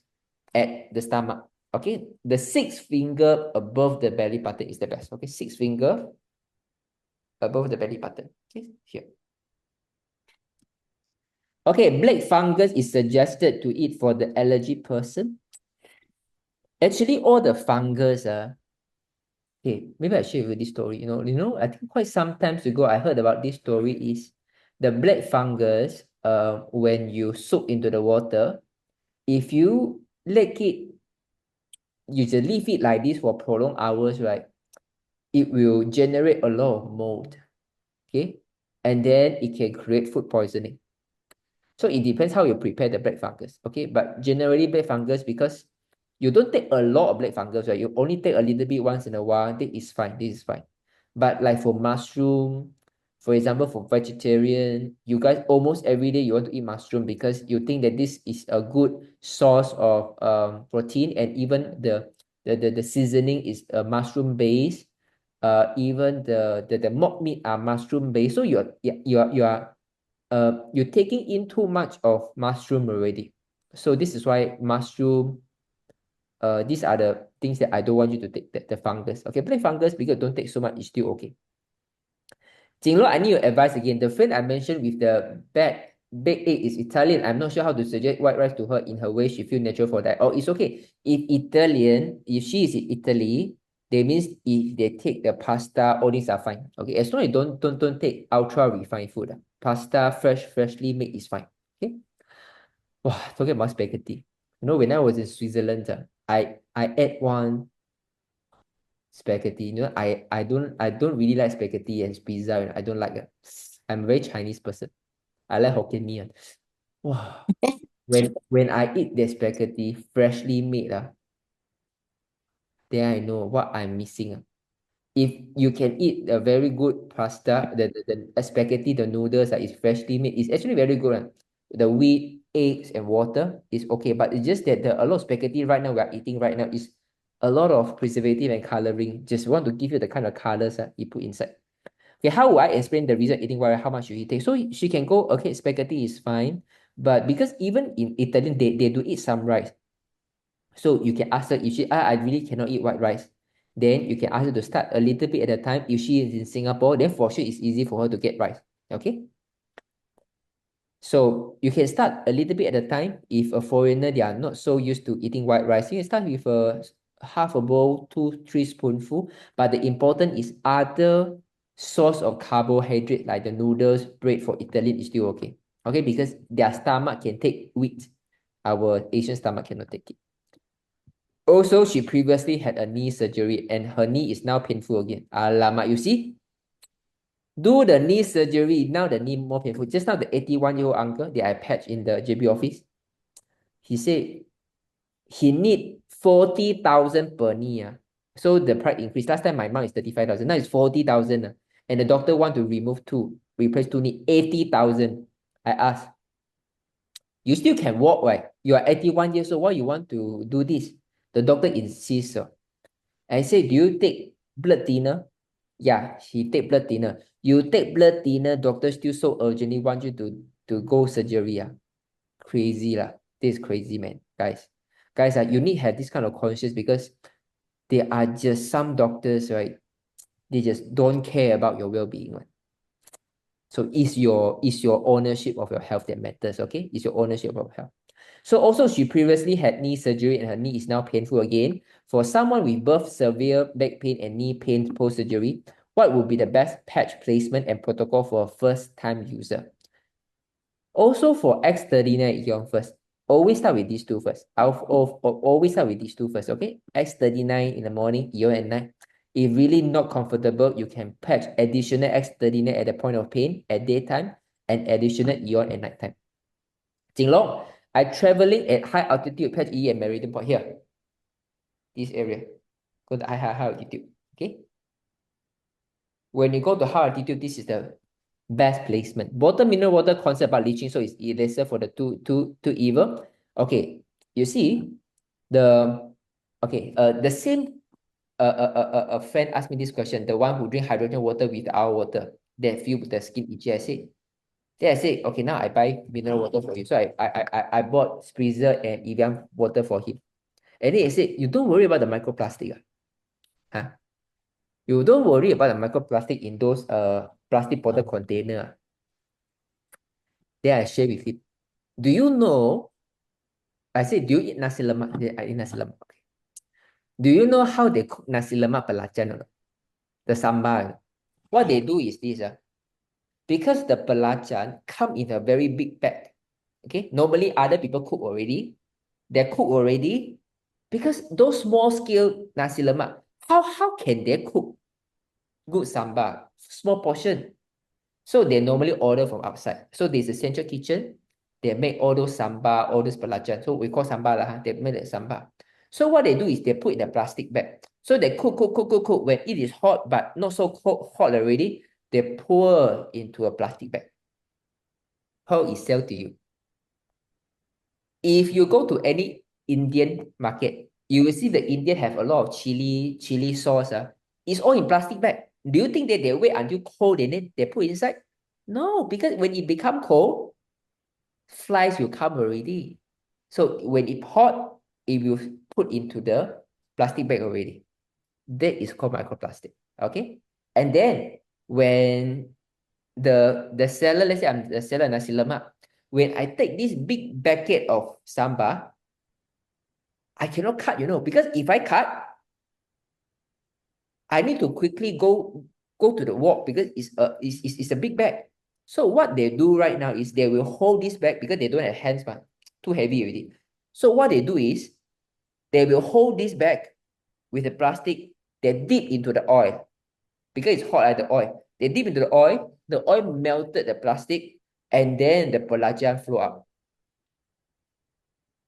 at the stomach. Okay, the 6th finger above the belly button is the best. Okay, 6th finger above the belly button. Okay, here. Okay, black fungus is suggested to eat for the allergy person. Actually, all the fungus okay, maybe I share with you this story. You know, I think quite some times ago I heard about this story is the black fungus. When you soak into the water, if you let it, you just leave it like this for prolonged hours, right? It will generate a lot of mold. Okay, and then it can create food poisoning. So it depends how you prepare the black fungus. Okay, but generally black fungus, because you don't take a lot of black fungus, right? You only take a little bit once in a while. This is fine. This is fine. But like for mushroom, for example, for vegetarian, you guys almost every day you want to eat mushroom because you think that this is a good source of protein, and even the seasoning is a mushroom based. Even the mock meat are mushroom based. So you're taking in too much of mushroom already. So this is why mushroom, these are the things that I don't want you to take, the fungus. Okay, black fungus, because don't take so much, it's still okay. Jinlong, I need your advice again. The friend I mentioned with the baked egg is Italian. I'm not sure how to suggest white rice to her in her way she feel natural for that. Oh, it's okay. If she is in Italy, that means if they take the pasta, all these are fine. Okay, as long as you don't take ultra refined food. Pasta, freshly made is fine. Okay. Wow, talking about spaghetti. You know, when I was in Switzerland, I ate one spaghetti. You know, I don't really like spaghetti and pizza. I don't like it. I'm a very Chinese person. I like Hokkien Mee. Wow. When I eat the spaghetti freshly made, then I know what I'm missing. If you can eat a very good pasta, the spaghetti, the noodles is freshly made, it's actually very good. The wheat, eggs, and water is okay, but it's just that a lot of spaghetti right now we are eating right now is a lot of preservative and coloring. Just want to give you the kind of colors you put inside. Okay, how would I explain the reason eating white rice, how much you eat? So she can go, okay, spaghetti is fine, but because even in Italian, they do eat some rice. So you can ask her, if she, I really cannot eat white rice, then you can ask her to start a little bit at a time. If she is in Singapore, then for sure it's easy for her to get rice. Okay. So you can start a little bit at a time. If a foreigner, they are not so used to eating white rice, you can start with a half a bowl, 2-3 spoonful. But the important is other source of carbohydrate like the noodles, bread for Italian is still okay. Okay, because their stomach can take wheat. Our Asian stomach cannot take it. Also, she previously had a knee surgery and her knee is now painful again. Alamak, you see? Do the knee surgery, now the knee more painful. Just now the 81-year-old uncle that I patched in the JB office, he said he need 40,000 per knee. So the price increased. Last time my mom is 35,000. Now it's 40,000. And the doctor want to remove 2, replace 2 knee, 80,000. I asked, You still can walk, right? You are 81 years old. Why you want to do this? The doctor insists. So. I say, do you take blood thinner? Yeah, he take blood thinner. You take blood thinner, doctor still so urgently want you to go surgery. Crazy lah. This is crazy, man. Guys, you need to have this kind of conscience because there are just some doctors, right? They just don't care about your well-being. Right? So it's your ownership of your health that matters, okay? It's your ownership of health. So also she previously had knee surgery and her knee is now painful again. For someone with both severe back pain and knee pain post-surgery, what would be the best patch placement and protocol for a first-time user? Also for X39 Eon first. Always start with these two first. Always start with these two first, okay? X39 in the morning, Eon at night. If really not comfortable, you can patch additional X39 at the point of pain at daytime and additional Eon at nighttime. Jinlong, I traveling at high altitude, patch E and meridian point here. This area. Go to high altitude. Okay. When you go to high altitude, this is the best placement. Bottom mineral water concept about leaching, so it's lesser for the two evil. Okay. You see the same a friend asked me this question, the one who drink hydrogen water with our water, that feel the skin itchy. Then I said, okay, now I buy mineral water for you. So I bought Spritzer and Evian water for him. And then I said, you don't worry about the microplastic. Huh? You don't worry about the microplastic in those plastic bottle container. Then I share with him. Do you know? I said, do you eat nasi lemak? I eat nasi lemak. Okay. Do you know how they cook nasi lemak belacan or not? The sambal. What they do is this. Because the belacan come in a very big bag. Okay, normally other people cook already. They cook already. Because those small scale nasi lemak, how can they cook good sambal? Small portion. So they normally order from outside. So there's a central kitchen. They make all those sambal, all those belacan. So we call sambal lah. They make that sambal. So what they do is they put in a plastic bag. So they cook. When it is hot but not so hot already, they pour into a plastic bag. How it sell to you? If you go to any Indian market, you will see the Indian have a lot of chili sauce. It's all in plastic bag. Do you think that they wait until cold and then they put inside? No, because when it become cold, flies will come already. So when it hot, it will put into the plastic bag already. That is called microplastic. Okay? And then when the seller, let's say I'm the seller nasi lemak, when I take this big bucket of sambal, I cannot cut, because if I cut, I need to quickly go to the wok because it's a big bag. So what they do right now is they will hold this bag because they don't have hands, but too heavy already. So what they do is they will hold this bag with the plastic, they dip into the oil because it's hot like the oil. They dip into the oil melted the plastic, and then the belacan flow up.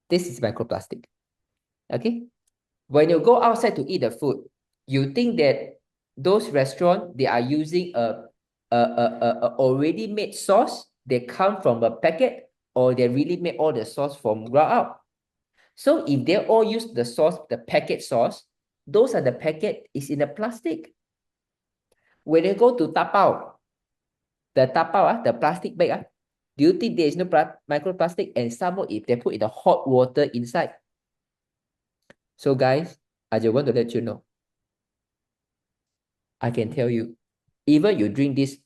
This is microplastic. Okay? When you go outside to eat the food, you think that those restaurants, they are using a already made sauce, they come from a packet, or they really make all the sauce from ground up. So if they all use the sauce, the packet sauce, those are the packet is in the plastic. When they go to tapao, the plastic bag, do you think there is no microplastic? And some more if they put in the hot water inside. So guys, I just want to let you know. I can tell you, even you drink this,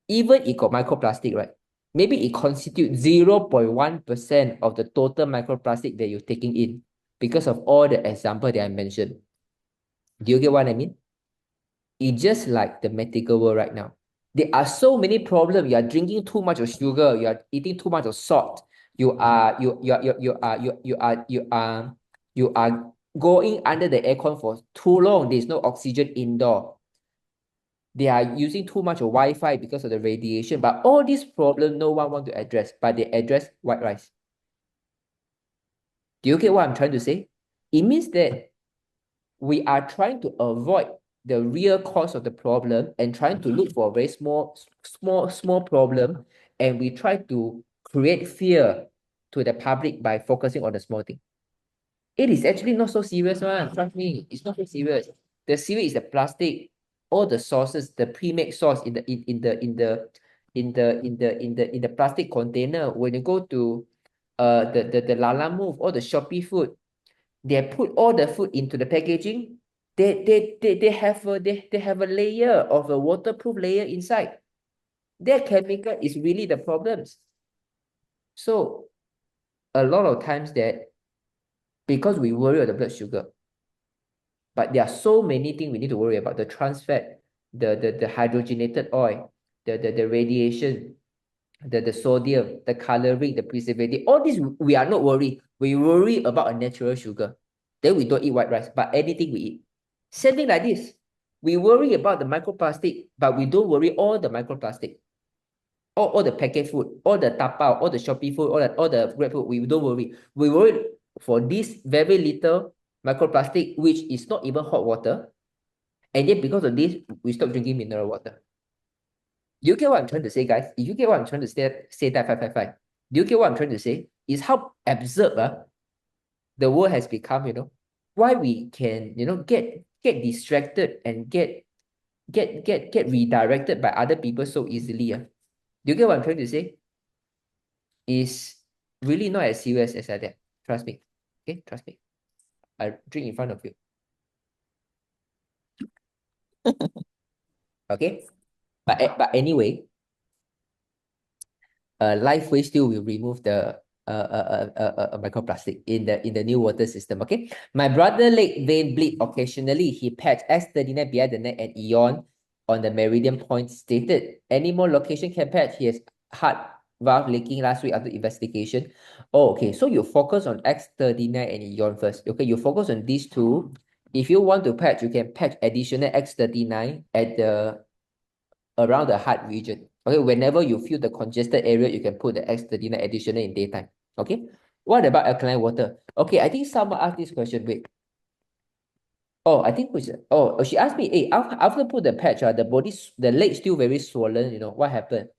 even it got microplastic, right? Maybe it constitutes 0.1% of the total microplastic that you're taking in because of all the examples that I mentioned. Do you get what I mean? It's just like the medical world right now. There are so many problems. You are drinking too much of sugar. You are eating too much of salt. You are going under the aircon for too long. There's no oxygen indoor. They are using too much of Wi-Fi because of the radiation. But all these problems, no one wants to address. But they address white rice. Do you get what I'm trying to say? It means that we are trying to avoid the real cause of the problem and trying to look for a very small problem, and we try to create fear to the public by focusing on the small thing. It is actually not so serious, man. Trust me, it's not so serious. The serious is the plastic, all the sauces, the pre-made sauce in the plastic container. When you go to the Lala Move or the Shopee food, they put all the food into the packaging. They have a layer of a waterproof layer inside. Their chemical is really the problems. So a lot of times that because we worry about the blood sugar, but there are so many things we need to worry about: the trans fat, the hydrogenated oil, the radiation, the sodium, the coloring, the preservative. All this we are not worried. We worry about a natural sugar. Then we don't eat white rice, but anything we eat. Same thing like this. We worry about the microplastic, but we don't worry all the microplastic. All the packet food, all the tapao, all the Shopee food, all the Grab food, we don't worry. We worry for this very little microplastic, which is not even hot water. And yet because of this, we stop drinking mineral water. Do you get what I'm trying to say, guys? If you get what I'm trying to say that 555, do you get what I'm trying to say? Is how absurd the world has become, why we can, get distracted and get redirected by other people so easily. Do you get what I'm trying to say? Is really not as serious as that. Trust me. Okay, trust me. I drink in front of you. Okay, but anyway, LifeWave still will remove the microplastic in the new water system. Okay, my brother leg vein bleed occasionally. He patched S39 behind the neck and Eon on the meridian point. Stated any more location can patch. He has heart valve leaking last week after investigation. Oh, okay, so you focus on X39 and Eon first. Okay, you focus on these two. If you want to patch, you can patch additional X39 at the around the heart region. Okay, whenever you feel the congested area, you can put the X39 additional in daytime. Okay, what about alkaline water? Okay, I think someone asked this question. Wait. Oh, I think she asked me, hey, after put the patch, the leg still very swollen, what happened?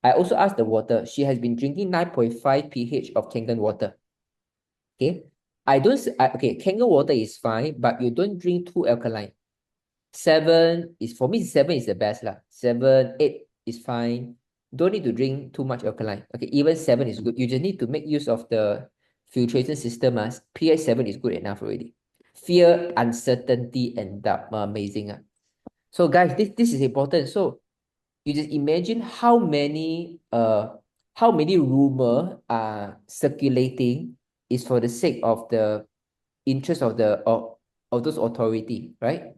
I also asked the water. She has been drinking 9.5 pH of Kangen water. Okay, Kangen water is fine, but you don't drink too alkaline. 7 is, for me, 7 is the best lah. 7, 8 is fine. Don't need to drink too much alkaline. Okay, even 7 is good. You just need to make use of the filtration system. pH 7 is good enough already. Fear, uncertainty, and doubt. Amazing. So guys, this is important. So you just imagine how many rumor are circulating is for the sake of the interest of those authority, right?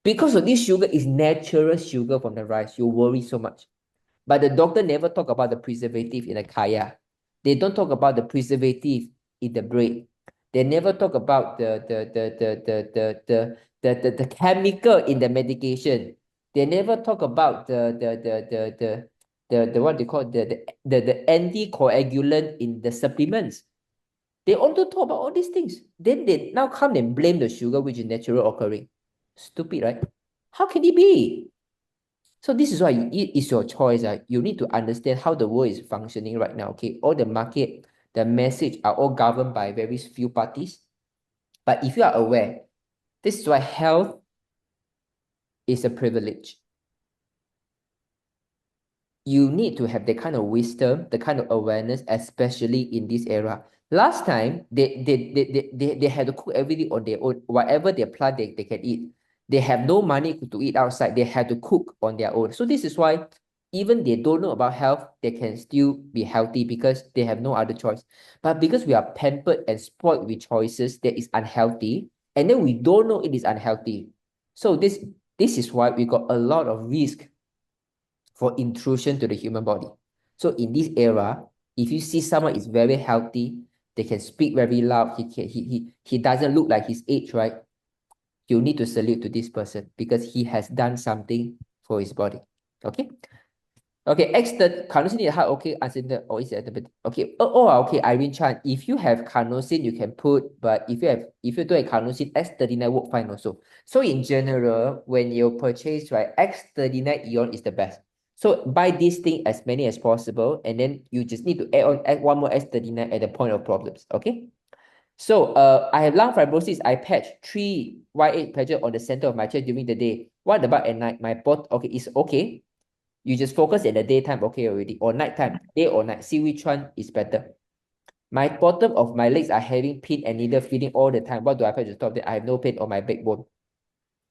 Because of this sugar is natural sugar from the rice, you worry so much. But the doctor never talk about the preservative in the kaya. They don't talk about the preservative in the bread. They never talk about the chemical in the medication. They never talk about the what they call the anticoagulant in the supplements. They only talk about all these things. Then they now come and blame the sugar which is natural occurring. Stupid, right? How can it be? So this is why it is your choice. You need to understand how the world is functioning right now. Okay, all the market, the message are all governed by very few parties. But if you are aware, this is why health is a privilege. You need to have the kind of wisdom, the kind of awareness, especially in this era. Last time, they had to cook everything on their own. Whatever they plant, they can eat. They have no money to eat outside. They have to cook on their own. So this is why even they don't know about health, they can still be healthy because they have no other choice. But because we are pampered and spoiled with choices that is unhealthy, and then we don't know it is unhealthy. So this is why we got a lot of risk for intrusion to the human body. So in this era, if you see someone is very healthy, they can speak very loud, he doesn't look like his age, right? You need to salute to this person because he has done something for his body. Okay. Okay. Carnosine in the heart. Okay. Answer the okay. Okay. Irene Chan. If you have carnosine, you can put. But if you don't have carnosine, X39 work fine also. So in general, when you purchase, right, X39 Eon is the best. So buy this thing as many as possible, and then you just need to add one more S39 at the point of problems. Okay. So I have lung fibrosis. I patch 3 Y8 patches on the center of my chest during the day. What about at night? My pot, okay, it's okay. You just focus in the daytime, okay already. Or nighttime, day or night. See which one is better. My bottom of my legs are having pain and needle feeling all the time. What do I patch to stop that? I have no pain on my backbone.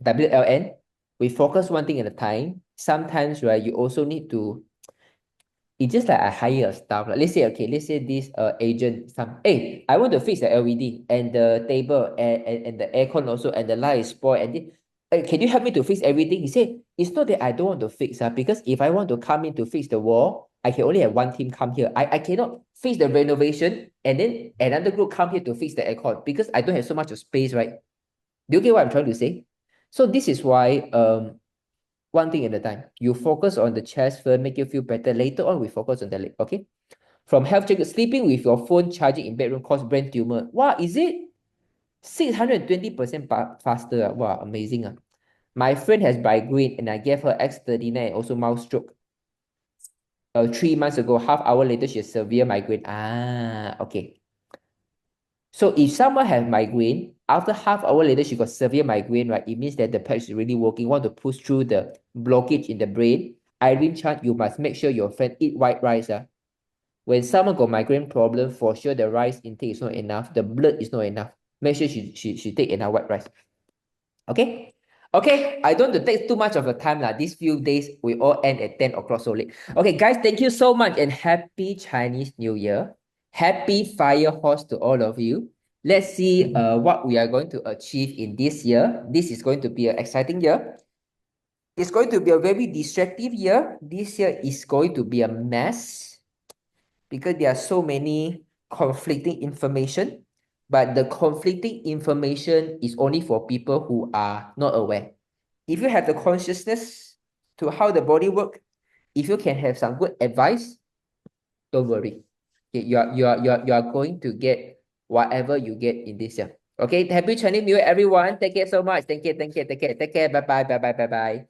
WLN, we focus one thing at a time. Sometimes, right, you also need to, it's just like I hire a staff. Like, let's say this agent, hey, I want to fix the LED and the table and the aircon also, and the light is spoiled. And hey, can you help me to fix everything? He said, it's not that I don't want to fix, because if I want to come in to fix the wall, I can only have one team come here. I cannot fix the renovation and then another group come here to fix the aircon because I don't have so much of space, right? Do you get what I'm trying to say? So this is why one thing at a time. You focus on the chest first, make you feel better. Later on, we focus on the leg, okay? From health check, sleeping with your phone charging in bedroom cause brain tumor. Wow, is it 620% faster? Wow, amazing. My friend has migraine and I gave her X39 and also mouse stroke. 3 months ago, half hour later, she has severe migraine. Okay. So if someone has migraine, after half hour later, she got severe migraine, right? It means that the patch is really working. Want to push through the blockage in the brain. Irene Chan, you must make sure your friend eat white rice. When someone got migraine problem, for sure the rice intake is not enough. The blood is not enough. Make sure she take enough white rice. Okay? Okay, I don't want to take too much of the time. These few days, we all end at 10 o'clock so late. Okay, guys, thank you so much and happy Chinese New Year. Happy Fire Horse to all of you. Let's see what we are going to achieve in this year. This is going to be an exciting year. It's going to be a very distractive year. This year is going to be a mess because there are so many conflicting information. But the conflicting information is only for people who are not aware. If you have the consciousness to how the body works, if you can have some good advice, don't worry. Okay, you are going to get whatever you get in this year. Okay, happy Chinese New Year, everyone. Take care so much. Thank you. Take care. Bye bye.